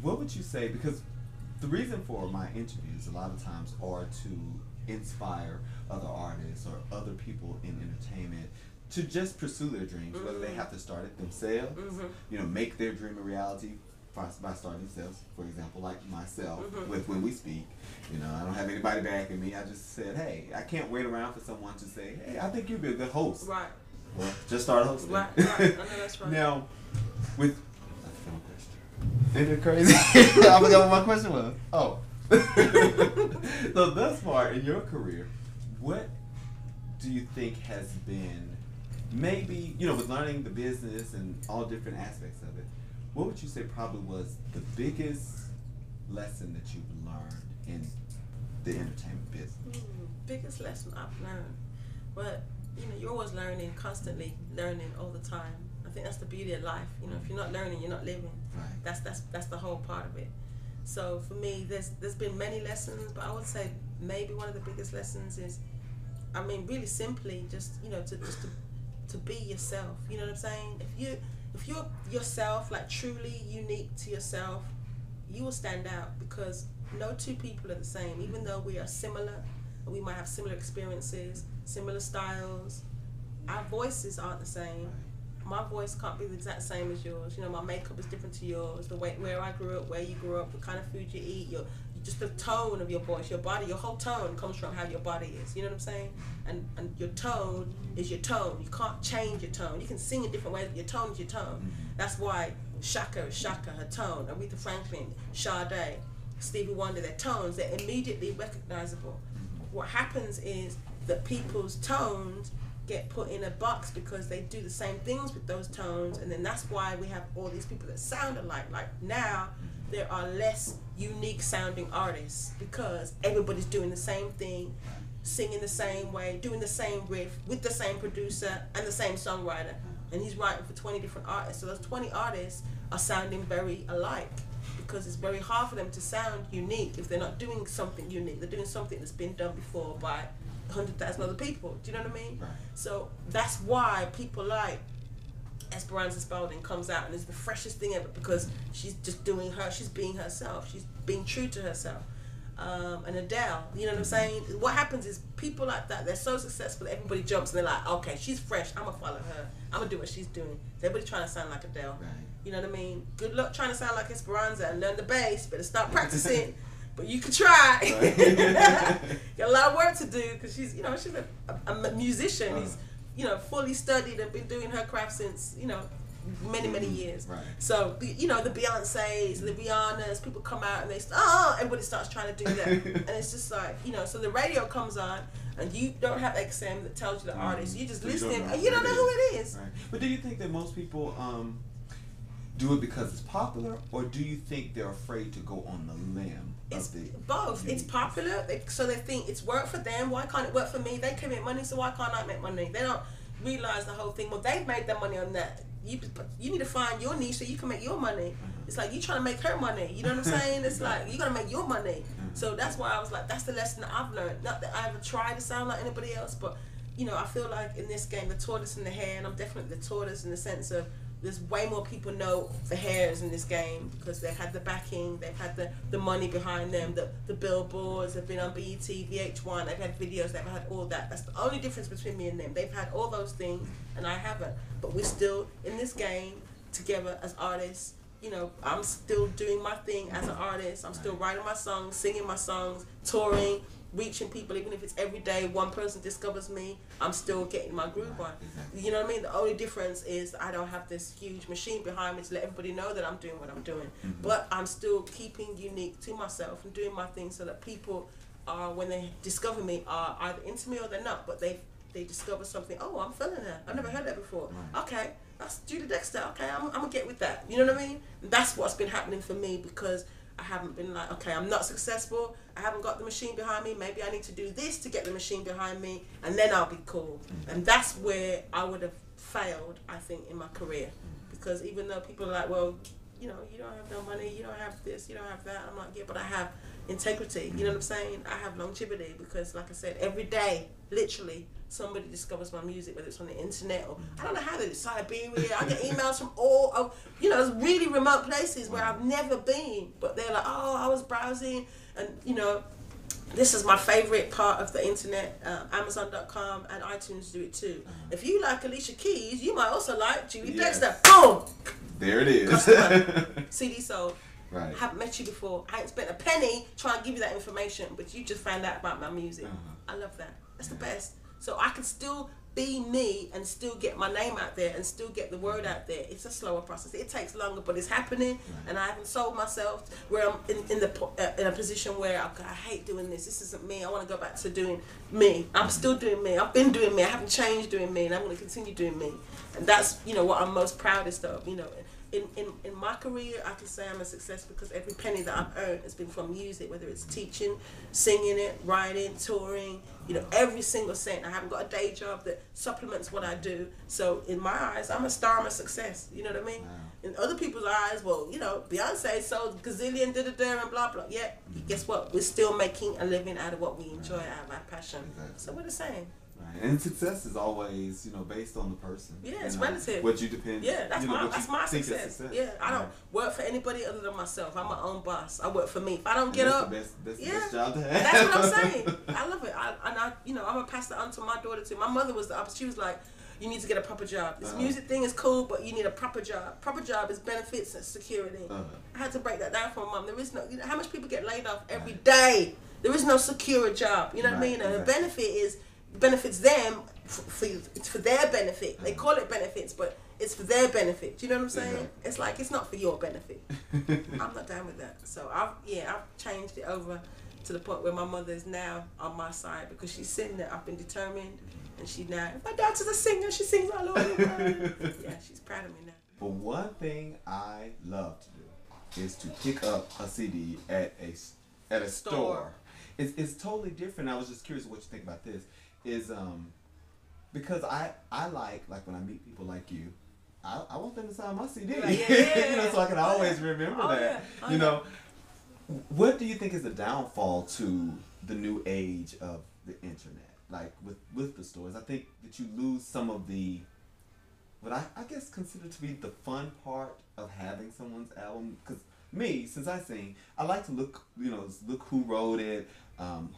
What would you say, because the reason for my interviews a lot of times are to inspire other artists or other people in entertainment to just pursue their dreams, whether they have to start it themselves, you know, make their dream a reality by starting themselves. For example, like myself, with When We Speak, you know, I don't have anybody backing me. I just said, hey, I can't wait around for someone to say, hey, I think you'd be a good host. Right. Well, just start hosting. Right. I know that's right. Now, with isn't it crazy? I forgot what my question was. Oh. So thus far in your career, what do you think has been, maybe, you know, with learning the business and all different aspects of it, what would you say probably was the biggest lesson that you've learned in the entertainment business? Biggest lesson I've learned? Well, you know, you're always learning, constantly learning all the time. I think that's the beauty of life. You know, if you're not learning, you're not living. Right. That's the whole part of it. So for me, there's been many lessons, but I would say maybe one of the biggest lessons is, I mean, really simply, just, you know, to be yourself. You know what I'm saying? If you're yourself, like truly unique to yourself, you will stand out, because no two people are the same. Even though we are similar, we might have similar experiences, similar styles, our voices aren't the same. My voice can't be the exact same as yours. You know, my makeup is different to yours. The way where I grew up, where you grew up, the kind of food you eat, just the tone of your voice, your body, your whole tone comes from how your body is. You know what I'm saying? And your tone is your tone. You can't change your tone. You can sing in different ways, but your tone is your tone. That's why Shaka is Shaka, her tone. Aretha Franklin, Sade, Stevie Wonder, their tones, they're immediately recognizable. What happens is that people's tones get put in a box because they do the same things with those tones, and then that's why we have all these people that sound alike. Like now, there are less unique sounding artists because everybody's doing the same thing, singing the same way, doing the same riff with the same producer and the same songwriter, and he's writing for 20 different artists. So those 20 artists are sounding very alike because it's very hard for them to sound unique if they're not doing something unique. They're doing something that's been done before by 100,000 other people. Do you know what I mean? Right. So that's why people like Esperanza Spalding comes out and is the freshest thing ever because she's just doing her, she's being herself, she's being true to herself. And Adele, you know what I'm saying? What happens is people like that, they're so successful that everybody jumps and they're like, okay, she's fresh, I'm gonna follow her, I'm gonna do what she's doing. So everybody's trying to sound like Adele. Right. You know what I mean? Good luck trying to sound like Esperanza and learn the bass, better start practicing. But you can try. Got a lot of work to do because she's, you know, she's a musician. He's, you know, fully studied and been doing her craft since, you know, many years. Right. So, you know, the Beyoncés, the Rihannas, people come out and they, everybody starts trying to do that. And it's just like, you know, so the radio comes on and you don't have XM that tells you the artist. You just listening and you don't know who it is. Right. But do you think that most people do it because it's popular, or do you think they're afraid to go on the limb? It's both. It's popular, so they think it's worked for them. Why can't it work for me? They can make money, so why can't I make money? They don't realize the whole thing. Well, they've made their money on that. You need to find your niche so you can make your money. It's like you trying to make her money. You know what I'm saying? It's like you gotta make your money. So that's why I was like, that's the lesson that I've learned. Not that I ever tried to sound like anybody else, but you know, I feel like in this game, the tortoise and the hare, and I'm definitely the tortoise in the sense of there's way more people know the hares in this game because they've had the backing, they've had the money behind them, the billboards, they've been on BET, VH1, they've had videos, they've had all that. That's the only difference between me and them. They've had all those things and I haven't. But we're still in this game together as artists. You know, I'm still doing my thing as an artist. I'm still writing my songs, singing my songs, touring, reaching people. Even if it's every day one person discovers me, I'm still getting my groove on. Exactly. You know what I mean? The only difference is I don't have this huge machine behind me to let everybody know that I'm doing what I'm doing. But I'm still keeping unique to myself and doing my thing so that people are, when they discover me, are either into me or they're not. But they discover something. Oh, I'm feeling her. I've never heard that before. Right. Okay, that's Julie Dexter. Okay, I'm gonna get with that. You know what I mean? And that's what's been happening for me because I haven't been like, okay, I'm not successful. I haven't got the machine behind me. Maybe I need to do this to get the machine behind me, and then I'll be cool. And that's where I would have failed, I think, in my career. Because even though people are like, well, you know, you don't have no money, you don't have this, you don't have that. I'm like, yeah, but I have integrity. You know what I'm saying? I have longevity because, like I said, every day, literally, somebody discovers my music, whether it's on the internet or I don't know how they decide Siberia. I get emails from all of, you know, really remote places where I've never been, but they're like, oh, I was browsing, and you know, this is my favorite part of the internet. Amazon.com and iTunes do it too. If you like Alicia Keys, you might also like Julie Dexter. Boom! There it is. CD sold. Right. I haven't met you before. I ain't spent a penny trying to give you that information, but you just found out about my music. I love that. That's the best. So I can still be me and still get my name out there and still get the word out there. It's a slower process. It takes longer, but it's happening. And I haven't sold myself where I'm in a position where I hate doing this. This isn't me. I want to go back to doing me. I'm still doing me. I've been doing me. I haven't changed doing me, and I'm going to continue doing me. And that's, you know, what I'm most proudest of. You know, in my career, I can say I'm a success because every penny that I've earned has been from music, whether it's teaching, singing it, writing, touring, you know, every single cent. I haven't got a day job that supplements what I do. So in my eyes, I'm a star, I'm a success. You know what I mean? Wow. In other people's eyes, well, you know, Beyonce sold gazillion, da-da-da, and blah, blah. Yeah, guess what? We're still making a living out of what we enjoy, out of our passion. Exactly. So we're the same. Right. And success is always, based on the person. Yeah, it's relative. What you depend. Yeah, that's my think success. is Yeah, I don't work for anybody other than myself. I'm my own boss. I work for me. If I don't get up, that's the best job to have. That's what I'm saying. I love it. I'm gonna pass that on to my daughter too. My mother was the opposite. She was like, you need to get a proper job. This music thing is cool, but you need a proper job. Proper job is benefits and security. I had to break that down for my mom. There is no, how much people get laid off every day? There is no secure job. You know what I mean? And the benefit benefits them for their benefit. They call it benefits, but it's for their benefit. Do you know what I'm saying? It's like, it's not for your benefit. I'm not down with that. So I've changed it over to the point where my mother is now on my side because she's seen that I've been determined. And she now, my daughter's a singer, she sings all over the world. Yeah, she's proud of me now. But one thing I love to do is to pick up a CD at a store. It's totally different. I was just curious what you think about this. Is because I like when I meet people like you, I want them to sign my CD. Yeah. So I can always remember that. What do you think is the downfall to the new age of the internet? Like with the stores, I think that you lose some of the, what I guess consider to be the fun part of having someone's album. Because me, since I sing, I like to look who wrote it,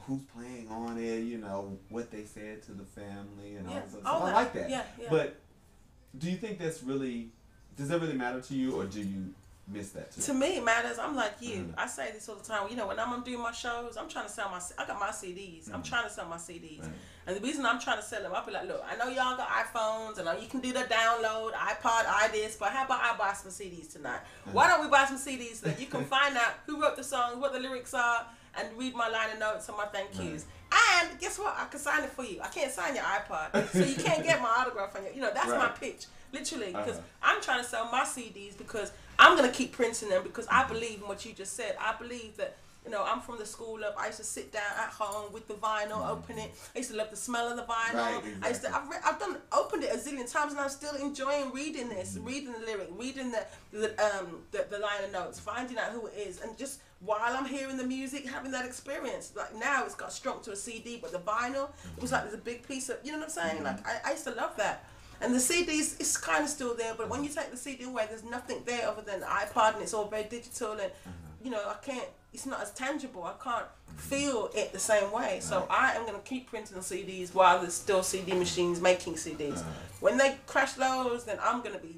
who's playing on it, what they said to the family and all that. So I like that. Yeah. But do you think does that really matter to you, or do you miss that too? To me, it matters. I'm like you. I say this all the time. When I'm doing my shows, I'm trying to sell I got my CDs. I'm trying to sell my CDs. Right. And the reason I'm trying to sell them, I'll be like, look, I know y'all got iPhones, and you can do the download, iPod, this, but how about I buy some CDs tonight? Why don't we buy some CDs so that you can find out who wrote the songs, what the lyrics are, and read my liner notes and my thank yous. And guess what? I can sign it for you. I can't sign your iPod, so you can't get my autograph on your, that's my pitch. Literally, because I'm trying to sell my CDs because I'm going to keep printing them because I believe in what you just said. I believe that, I'm from the school of, I used to sit down at home with the vinyl, open it. I used to love the smell of the vinyl. Right, exactly. I've opened it a zillion times, and I'm still enjoying reading this, reading the lyric, reading the liner notes, finding out who it is, and just while I'm hearing the music, having that experience. Like now it's got strung to a CD, but the vinyl, it was like there's a big piece of, you know what I'm saying? Like I used to love that. And the CDs, it's kind of still there, but when you take the CD away, there's nothing there other than the iPod, and it's all very digital, and I can't, it's not as tangible. I can't feel it the same way. So I am going to keep printing CDs while there's still CD machines making CDs. When they crash those, then I'm going to be,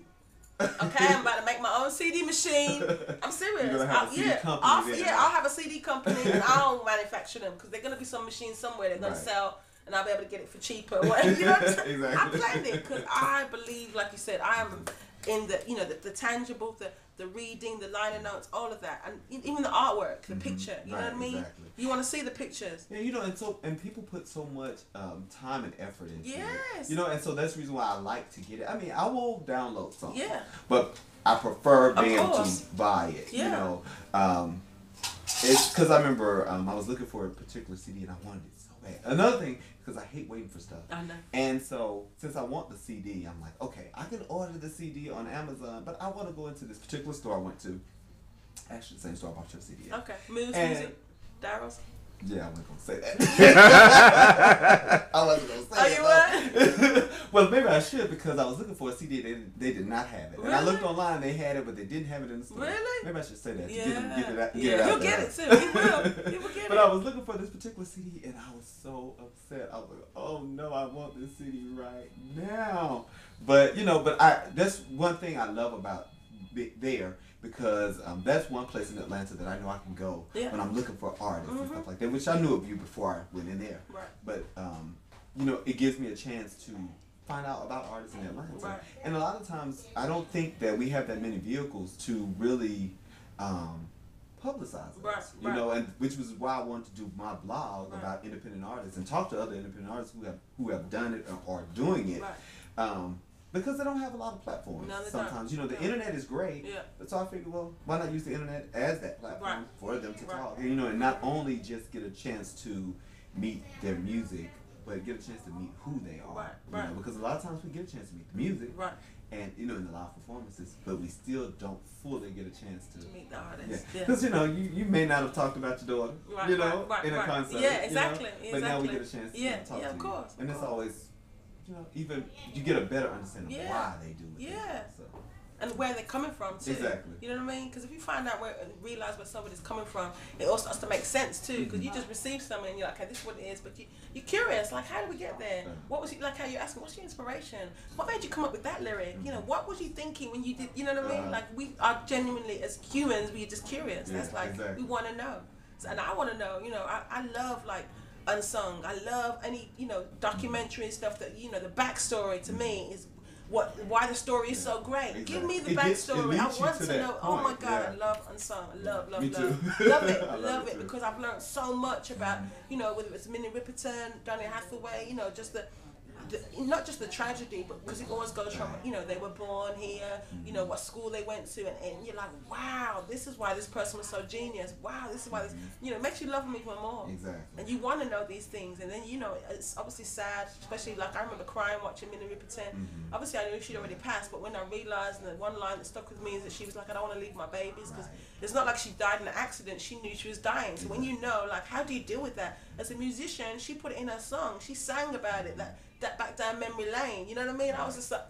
okay, I'm about to make my own CD machine. I'm serious. You're gonna have a CD company I'll have a CD company, and I'll manufacture them, because there's going to be some machines somewhere they're going to sell, and I'll be able to get it for cheaper. You know what I'm saying? Exactly. I planned it because I believe, like you said, I am in the tangible, the reading, the liner notes, all of that, and even the artwork, the picture. You know what I mean? Exactly. You want to see the pictures. Yeah, and people put so much time and effort into it. Yes. And so that's the reason why I like to get it. I mean, I will download something. Yeah. But I prefer being able to buy it. Yeah. It's because I remember I was looking for a particular CD and I wanted it so bad. Another thing, because I hate waiting for stuff. I know. And so, since I want the CD, I'm like, okay, I can order the CD on Amazon, but I want to go into this particular store I went to. Actually, the same store I bought your CD at. Okay. Moves Music. Daryl's. Yeah, I wasn't going to say that. I wasn't going to say You what? Well, maybe I should, because I was looking for a CD. They did not have it. Really? And I looked online, they had it, but they didn't have it in the store. Really? Maybe I should say that. Yeah. To get it out He'll there. get it too. He will. He will get But it. I was looking for this particular CD, and I was so upset. I was like, oh no, I want this CD right now. But, that's one thing I love about there, because that's one place in Atlanta that I know I can go when I'm looking for artists and stuff like that, which I knew of you before I went in there. Right. But, it gives me a chance to find out about artists in Atlanta. Right. And a lot of times, I don't think that we have that many vehicles to really publicize us, and which was why I wanted to do my blog about independent artists and talk to other independent artists who have done it or are doing it. Right. Because they don't have a lot of platforms. No, they sometimes, don't. The internet is great. Yeah. But so I figured, well, why not use the internet as that platform for them to talk? And, and not only just get a chance to meet their music, but get a chance to meet who they are. Right. Because a lot of times we get a chance to meet the music. Right. And, in the live performances, but we still don't fully get a chance to meet the artist. Because, you may not have talked about your daughter, in a concert. Yeah, exactly. But now we get a chance to talk to you. of course. And it's always you know, even you get a better understanding of Yeah. why they do what Yeah. they do. So. And where they're coming from too. Exactly. You know what I mean? Because if you find out realize where somebody's coming from, it all starts to make sense too. Because you just receive something and you're like, okay, this is what it is. But you're curious, like, how did we get there? What was it like? How you asking? What's your inspiration? What made you come up with that lyric? You know, what was you thinking when you did? You know what I mean? Like, we are genuinely, as humans, we're just curious. Yeah, That's like exactly. we want to know. So, and I want to know. You know, I love like unsung. I love any documentary stuff that the backstory to me is. Why the story is so great. Exactly. Give me the It backstory. I leads you want to to that know. Oh my point, God, yeah. I love unsung. I love Me too. love it. I love it too. because I've learned so much about whether it's Minnie Riperton, Donny Hathaway, just the not just the tragedy, but because it always goes from they were born here, what school they went to, and you're like, wow, this is why this person was so genius. Wow, this is why this it makes you love them even more. Exactly. And you want to know these things, and then it's obviously sad, especially like I remember crying watching Minnie Riperton. Obviously I knew she'd already passed, but when I realised, and the one line that stuck with me is that she was like, I don't want to leave my babies, because it's not like she died in an accident. She knew she was dying. So when like, how do you deal with that? As a musician, she put it in her song. She sang about it, that back down memory lane. You know what I mean? I was just like,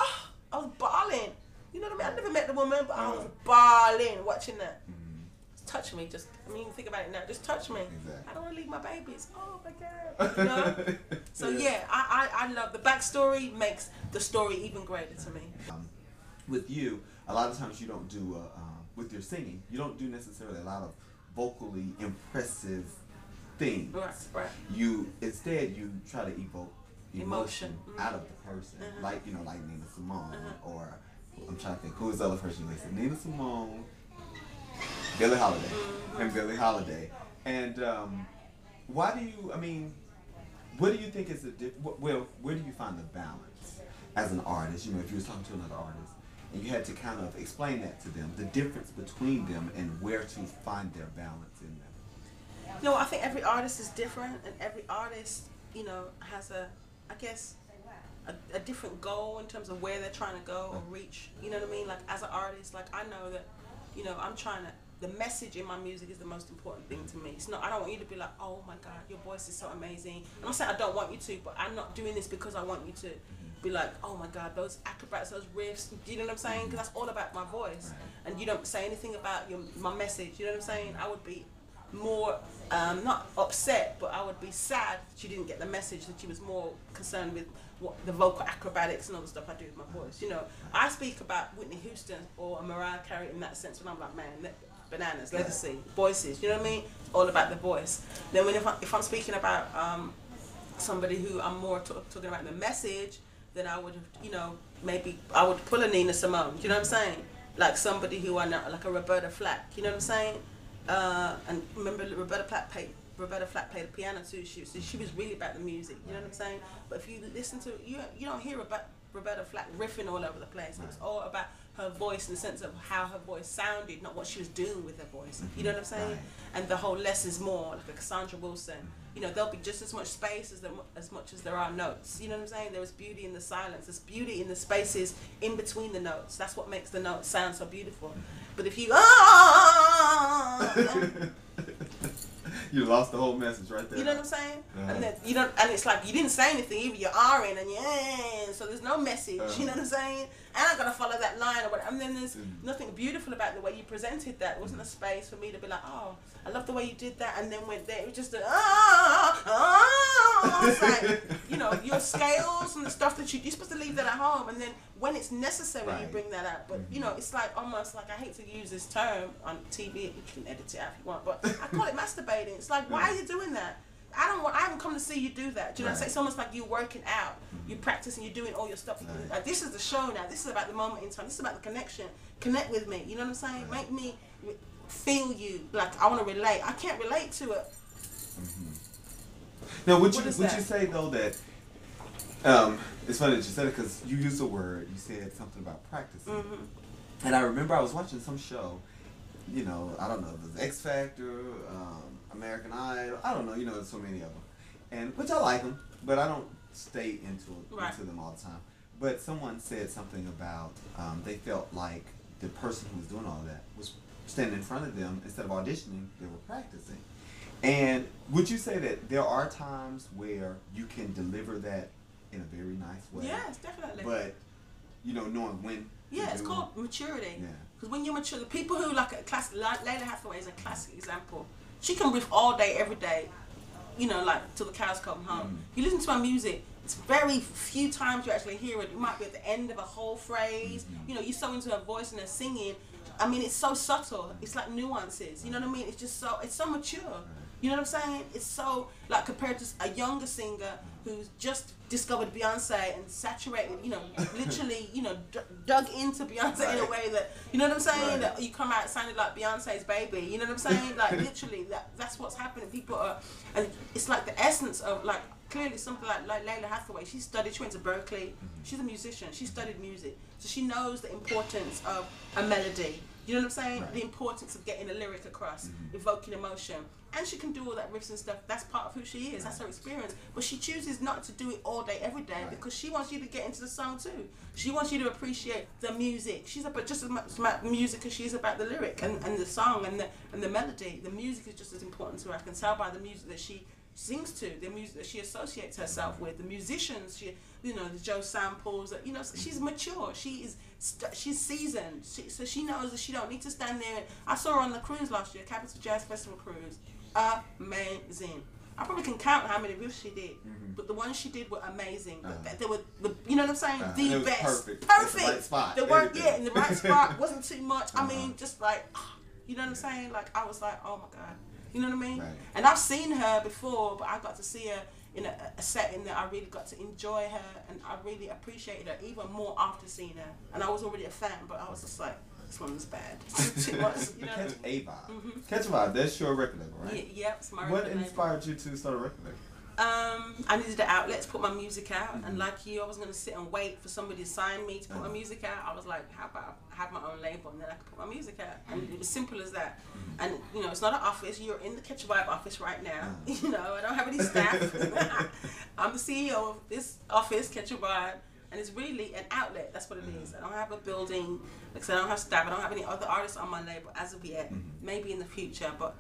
I was bawling. You know what I mean? I never met the woman, but I was bawling watching that. Touch me, think about it now. Just touch me. Exactly. I don't want to leave my babies. Oh my God. So yeah, I love the backstory. Makes the story even greater to me. With you, a lot of times you don't do with your singing. You don't do necessarily a lot of vocally impressive things. Right. Instead you try to evoke emotion out of the person, like like Nina Simone, or I'm trying to think who is the other person you listed. Nina Simone, Billie Holiday, and why do you? I mean, what do you think is the where do you find the balance as an artist? If you was talking to another artist and you had to kind of explain that to them, the difference between them and where to find their balance in them. I think every artist is different, and every artist has a different goal in terms of where they're trying to go or reach. You know what I mean? Like, as an artist, like, I know that I'm trying to, the message in my music is the most important thing to me. It's not, I don't want you to be like, oh my God, your voice is so amazing. I'm not saying I don't want you to, but I'm not doing this because I want you to be like, oh my God, those acrobats, those riffs. Do you know what I'm saying? Because that's all about my voice. And you don't say anything about my message. You know what I'm saying? I would be more, not upset, but I would be sad that she didn't get the message, that she was more concerned with the vocal acrobatics and all the stuff I do with my voice. I speak about Whitney Houston or Mariah Carey in that sense when I'm like, man, bananas, legacy, voices, you know what I mean? It's all about the voice. Then if I'm speaking about somebody who I'm more talking about the message, then I would, maybe I would pull a Nina Simone, do you know what I'm saying? Like somebody who I know, like a Roberta Flack, you know what I'm saying? And remember Roberta Flack played the piano too. She was really about the music, you know what I'm saying? But if you listen to you don't hear about Roberta Flack riffing all over the place. It was all about her voice in the sense of how her voice sounded, not what she was doing with her voice. You know what I'm saying? And the whole less is more, like a Cassandra Wilson. There'll be just as much space as much as there are notes. You know what I'm saying? There is beauty in the silence. There's beauty in the spaces in between the notes. That's what makes the notes sound so beautiful. But if you you lost the whole message right there. You know what I'm saying? And then and it's like you didn't say anything either. You're R-ing and so there's no message. You know what I'm saying? And I gotta follow that line or whatever. And then there's nothing beautiful about the way you presented that. It wasn't a space for me to be like, oh, I love the way you did that, and then went there. It was just it's like your scales and the stuff that you're supposed to leave that at home, and then when it's necessary you bring that out. But it's like almost like, I hate to use this term on TV. You can edit it out if you want, but I call it masturbating. It's like, why are you doing that? I haven't come to see you do that. Do you know what I'm saying? It's almost like you're working out, you're practicing, you're doing all your stuff. Like, this is the show now. This is about the moment in time. This is about the connection. Connect with me. You know what I'm saying? Make me feel you. Like, I want to relate. I can't relate to it. Now, would you say though that it's funny that you said it, because you used a word. You said something about practicing, and I remember I was watching some show. I don't know, it was X Factor, American Idol. I don't know. There's so many of them, and which I like them, but I don't stay into them all the time. But someone said something about they felt like the person who was doing all that was standing in front of them instead of auditioning. They were practicing. And would you say that there are times where you can deliver that in a very nice way. Yes, definitely. But, you know, knowing when. Yeah, it's called maturity. Yeah. Because when you're mature, the people who like a classic, like Layla Hathaway is a classic example. She can riff all day, every day, you know, like till the cows come home. You listen to her music, it's very few times you actually hear it. It might be at the end of a whole phrase. You know, you're so into her voice and her singing. I mean, it's so subtle. It's like nuances. You know what I mean? It's just so, it's so mature. You know what I'm saying? It's so, like, compared to a younger singer who's just discovered Beyonce and saturated, you know, literally, you know, dug into Beyonce in a way that, you know what I'm saying? That you come out sounding like Beyonce's baby. You know what I'm saying? Like, literally, that's what's happening. People are, and it's like the essence of, like, clearly something like Layla Hathaway. She went to Berkeley. She's a musician. She studied music. So she knows the importance of a melody. You know what I'm saying? The importance of getting a lyric across, evoking emotion. And she can do all that riffs and stuff. That's part of who she is. That's her experience. But she chooses not to do it all day, every day, because she wants you to get into the song too. She wants you to appreciate the music. She's about just as much about music as she is about the lyric and the song and the melody. The music is just as important to her. I can tell by the music that she sings to, the music that she associates herself with, the musicians, she, you know, the Joe Samples, you know, she's mature, she's seasoned, so she knows that she don't need to stand there. I saw her on the cruise last year, Capital Jazz Festival cruise, amazing. I probably can count how many riffs she did, but the ones she did were amazing. They were, you know what I'm saying, the best, perfect. The right spot. They weren't, in the right spot, wasn't too much. I mean, just like, you know what I'm saying, like I was like, oh my God. You know what I mean? Right. And I've seen her before, but I got to see her in a setting that I really got to enjoy her, and I really appreciated her even more after seeing her. And I was already a fan, but I was just like, this one was bad. Too much. You know? Ketch A Vibe. Ketch A Vibe, that's your record label, right? Yeah, it's my record What label. inspired you to start a record label? I needed an outlet to put my music out, and like you, I wasn't going to sit and wait for somebody to sign me to put my music out. I was like, how about I have my own label and then I can put my music out? And it was simple as that. And you know, it's not an office. You're in the Ketch A Vibe office right now. You know, I don't have any staff. I'm the CEO of this office, Ketch A Vibe, and it's really an outlet. That's what it is. I don't have a building. Like I said, I don't have staff. I don't have any other artists on my label as of yet. Maybe in the future, but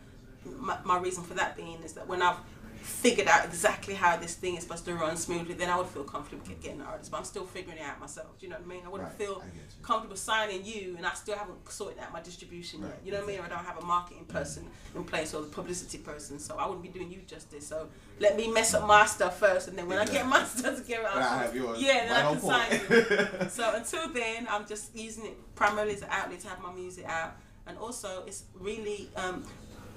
my reason for that being is that when I've figured out exactly how this thing is supposed to run smoothly, then I would feel comfortable getting an artist. But I'm still figuring it out myself. Do you know what I mean? I wouldn't feel comfortable signing you, and I still haven't sorted out my distribution yet. You know what I mean? Or I don't have a marketing person in place or the publicity person, so I wouldn't be doing you justice. So let me mess up my stuff first, and then when I get my stuff together, I have yours. Yeah, then I can sign you. So until then, I'm just using it primarily as an outlet to have my music out, and also it's really.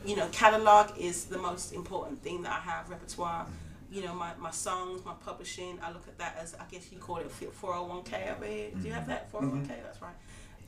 You know, catalog is the most important thing that I have, repertoire. You know, my songs, my publishing, I look at that as, I guess you call it 401k over here. Do you have that? 401k, that's right.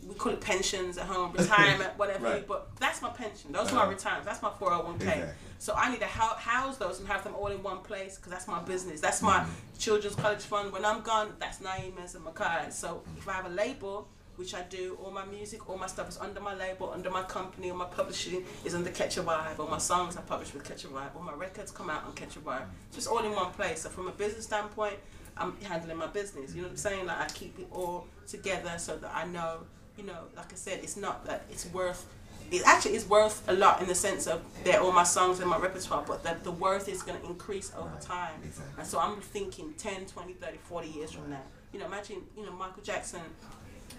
We call it pensions at home, retirement, whatever, but that's my pension. Those are my retirement. That's my 401k. Exactly. So I need to house those and have them all in one place, because that's my business. That's my children's college fund. When I'm gone, that's Naima's and Makai's. So if I have a label, which I do, all my music, all my stuff is under my label, under my company, all my publishing is under Ketch A Vibe, all my songs I publish with Ketch A Vibe, all my records come out on Ketch A Vibe. Just all in one place. So from a business standpoint, I'm handling my business, you know what I'm saying? Like I keep it all together so that I know, you know, like I said, it's not that it's worth, it actually is worth a lot in the sense of they're all my songs and my repertoire, but the worth is going to increase over time. Exactly. And so I'm thinking 10, 20, 30, 40 years from now. You know, imagine, you know, Michael Jackson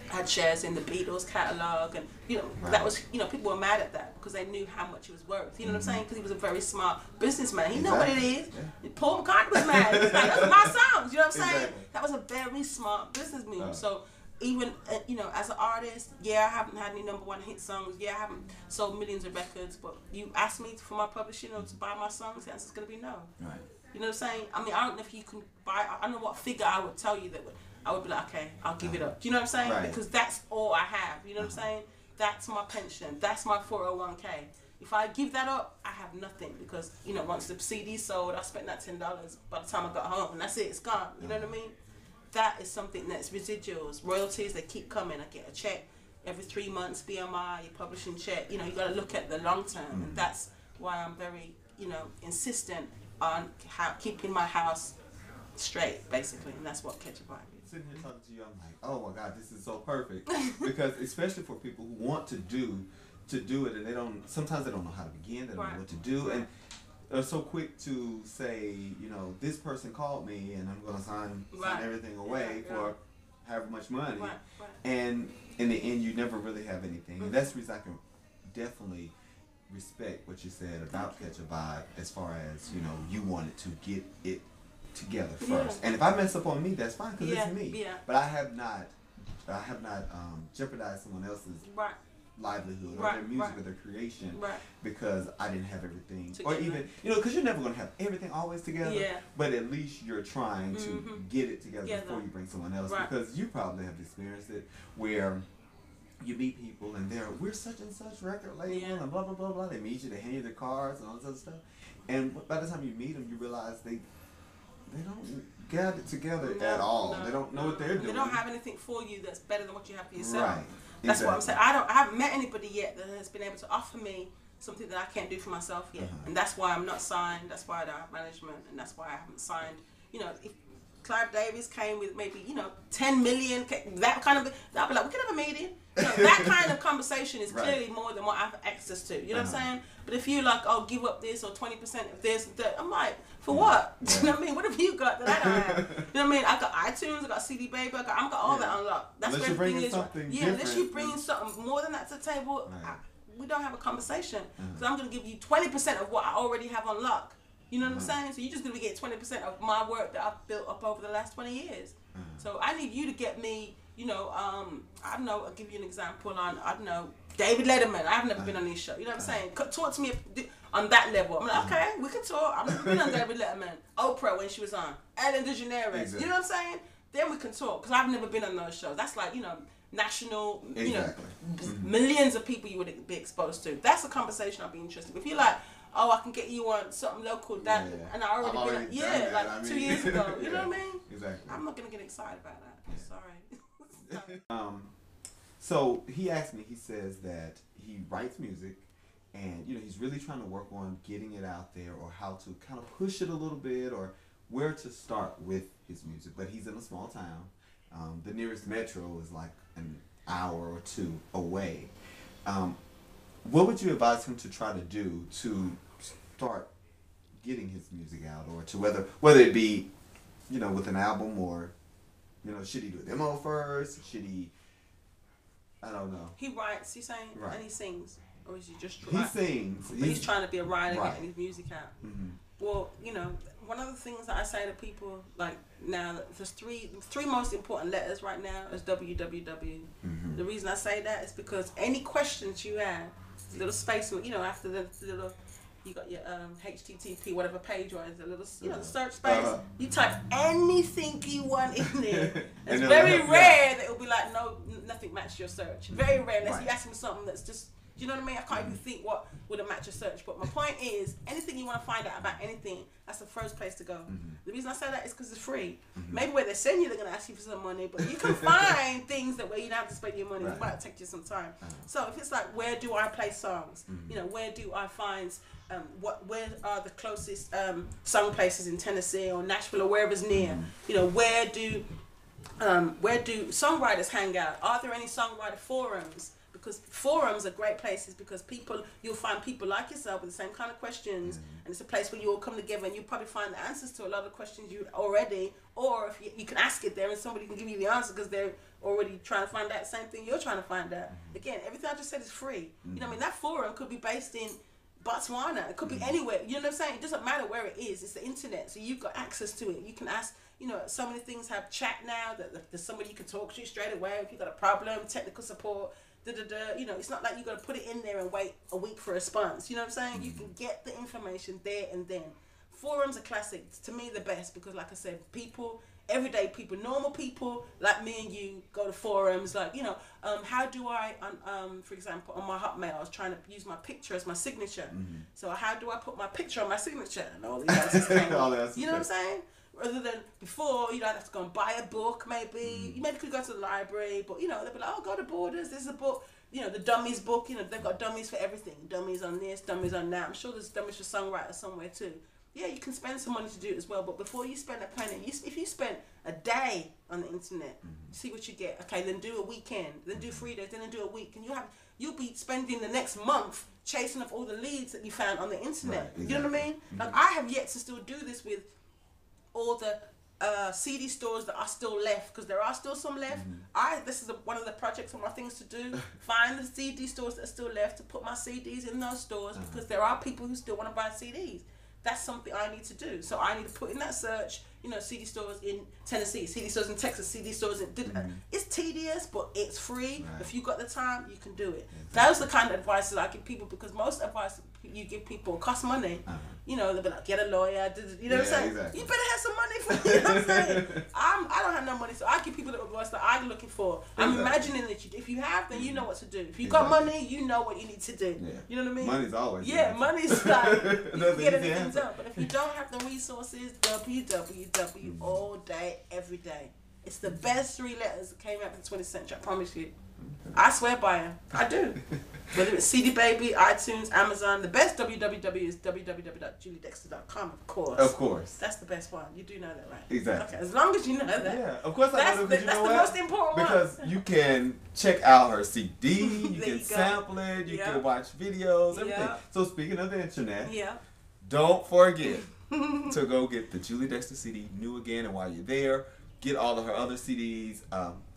had shares in the Beatles catalogue, and you know that was, you know, people were mad at that because they knew how much it was worth. You know what I'm saying? Because he was a very smart businessman. He knew what it is. Yeah. Paul McCartney was mad. He was like, "Those are my songs." You know what I'm saying? That was a very smart business move. So even you know, as an artist, yeah, I haven't had any #1 hit songs. Yeah, I haven't sold millions of records. But you ask me for my publishing or to buy my songs, the answer's gonna be no. Right. You know what I'm saying? I mean, I don't know if you can buy. I don't know what figure I would tell you that would. I would be like, okay, I'll give it up. Do you know what I'm saying? Right. Because that's all I have. You know what I'm saying? That's my pension. That's my 401k. If I give that up, I have nothing, because, you know, once the CD sold, I spent that $10 by the time I got home, and that's it. It's gone. You know what I mean? That is something that's residuals. Royalties, they keep coming. I get a check every 3 months, BMI, your publishing check. You know, you got to look at the long term, and that's why I'm very, you know, insistent on keeping my house straight, basically, and that's what Ketch A Vibe is. Sitting here talking to you, I'm like, oh my God, this is so perfect. Because especially for people who want to do it, and sometimes they don't know how to begin, they don't know what to do. And are so quick to say, you know, this person called me and I'm going to sign everything away for however much money. Right. And in the end, you never really have anything. And that's the reason I can definitely respect what you said about Ketch A Vibe as far as, you know, you wanted to get it together first. And if I mess up on me, that's fine because it's me. But I have not jeopardized someone else's livelihood or their music or their creation because I didn't have everything together. Or even, you know, because you're never going to have everything always together, but at least you're trying to get it together before you bring someone else, because you probably have experienced it where you meet people and we're such and such record label and blah blah blah blah. They meet you, they hand you their cards and all this other stuff, and by the time you meet them, you realize they don't get it together at all. They don't know what they're doing. They don't have anything for you that's better than what you have for yourself. That's what I'm saying. I haven't met anybody yet that has been able to offer me something that I can't do for myself yet. And that's why I'm not signed. That's why I don't have management, and that's why I haven't signed. You know, if Clive Davis came with maybe, you know, 10 million, that kind of, I'll be like, we can have a meeting. You know, that kind of conversation is clearly more than what I have access to. You know what I'm saying? But if you like, oh, give up this or 20% of this, that, I'm like, for what? Do you know what I mean? What have you got that I don't have? You know what I mean? I got iTunes, I got CD Baby, I've got all that unlocked. That's unless where everything is. Unless you bring different. something more than that to the table, we don't have a conversation. So I'm going to give you 20% of what I already have unlocked. You know what I'm saying? So you're just going to get 20% of my work that I've built up over the last 20 years. So I need you to get me, you know, I don't know, I'll give you an example on, I don't know, David Letterman. I've never been on his show. You know what I'm saying? Talk to me on that level. I'm like, okay, we can talk. I've never been on David Letterman. Oprah when she was on. Ellen DeGeneres. You know what I'm saying? Then we can talk, because I've never been on those shows. That's like, you know, national, you know, millions of people you would be exposed to. That's a conversation I'd be interested in. If you're like, oh, I can get you on something local, that, and I already been on, like 2 years ago. You know what I mean? Exactly. I'm not going to get excited about that. Sorry. So he asked me, he says that he writes music and, you know, he's really trying to work on getting it out there or how to kind of push it a little bit or where to start with his music. But he's in a small town. The nearest metro is like an hour or two away. What would you advise him to try to do to start getting his music out, or to whether it be, you know, with an album, or, you know, should he do a demo first? Should he, I don't know. He writes, he's saying, and he sings, or is he just He sings. But he's trying to be a writer, getting his music out. Well, you know, one of the things that I say to people, like, now, there's three most important letters right now is www. The reason I say that is because any questions you have, little space, you know, after the little, you got your HTTP, whatever page, or the little, you know, the search space. You type anything you want in there. It's very rare that it'll be like, no, nothing matched your search. Very rare, unless you ask me something that's just, do you know what I mean? I can't even think what would have matched your search. But my point is, anything you want to find out about anything, that's the first place to go. The reason I say that is because it's free. Maybe where they send you, they're going to ask you for some money, but you can find things that where you don't have to spend your money. It might take you some time. So if it's like, where do I play songs? You know, where do I find, where are the closest song places in Tennessee or Nashville or wherever's near? You know, where do songwriters hang out? Are there any songwriter forums? Because forums are great places, because you'll find people like yourself with the same kind of questions, and it's a place where you all come together and you'll probably find the answers to a lot of questions you already, or if you can ask it there and somebody can give you the answer because they're already trying to find out the same thing you're trying to find out. Again, everything I just said is free. You know what I mean? That forum could be based in Botswana. It could be anywhere. You know what I'm saying? It doesn't matter where it is. It's the internet, so you've got access to it. You can ask. You know, so many things have chat now that there's somebody you can talk to straight away if you've got a problem, technical support. You know, it's not like you got to put it in there and wait a week for a response. You know what I'm saying? You can get the information there and then. Forums are classic. To me, the best, because like I said, people, everyday people, normal people like me and you go to forums. Like, you know, how do I, for example, on my Hotmail, I was trying to use my picture as my signature. So how do I put my picture on my signature? And all these answers came up. You know what I'm saying? Rather than before, you don't have to go and buy a book, maybe. You maybe could go to the library, but, you know, they'll be like, oh, go to Borders, there's a book. You know, the dummies book, you know, they've got dummies for everything. Dummies on this, dummies on that. I'm sure there's dummies for songwriters somewhere too. Yeah, you can spend some money to do it as well, but before you spend a penny, if you spend a day on the internet, see what you get. Okay, then do a weekend, then do 3 days, then do a week, and you'll be spending the next month chasing up all the leads that you found on the internet. Right, exactly. You know what I mean? Like I have yet to still do this with all the CD stores that are still left, because there are still some left. This is one of the projects, one of my things to do. Find the CD stores that are still left to put my CDs in those stores, because there are people who still want to buy CDs. That's something I need to do. So I need to put in that search, you know, CD stores in Tennessee, CD stores in Texas, CD stores in... It's tedious, but it's free. Right. If you got the time, you can do it. Exactly. That was the kind of advice that I give people, because most advice you give people costs money. You know, they'll be like, get a lawyer, you know what I'm saying? Exactly. You better have some money for me, you know what I'm saying? I don't have no money, so I give people the advice that I'm looking for. I'm imagining that if you have, then you know what to do. If you got money, you know what you need to do. Yeah. You know what I mean? Money's always money's like, you can get anything done. But if you don't have the resources, www all day, every day. It's the best 3 letters that came out in the 20th century, I promise you. I swear by them. I do. Whether it's CD Baby, iTunes, Amazon, the best www is www.juliedexter.com, of course. Of course. That's the best one. You do know that, right? Exactly. Okay, as long as you know that. Yeah, of course I know that. That's the most important one. Because you can check out her CD, you can sample it, you can watch videos, everything. So speaking of the internet, don't forget to go get the Julie Dexter CD, New Again, and while you're there, get all of her other CDs.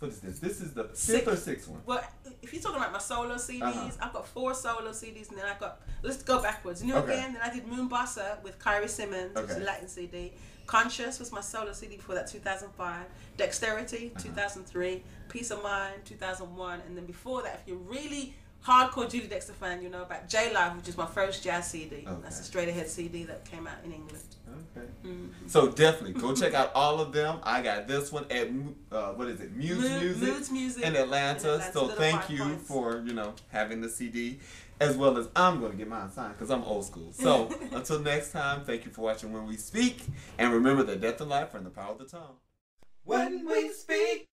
What is this? This is the 5th or 6th one. Well, if you're talking about my solo CDs, I've got 4 solo CDs, and then I got, let's go backwards. New Again, then I did Moonbossa with Kyrie Simmons, which is a Latin CD. Conscious was my solo CD for that 2005. Dexterity, 2003. Peace of Mind, 2001. And then before that, if you're really hardcore Julie Dexter fan, you know about J Live, which is my first jazz CD. That's a straight ahead CD that came out in England. Okay. So definitely go check out all of them. I got this one at Moods Music in Atlanta. So thank you for having the CD, as well as I'm going to get mine signed because I'm old school. So until next time, thank you for watching When We Speak, and remember that death and life are in the power of the tongue. When we speak.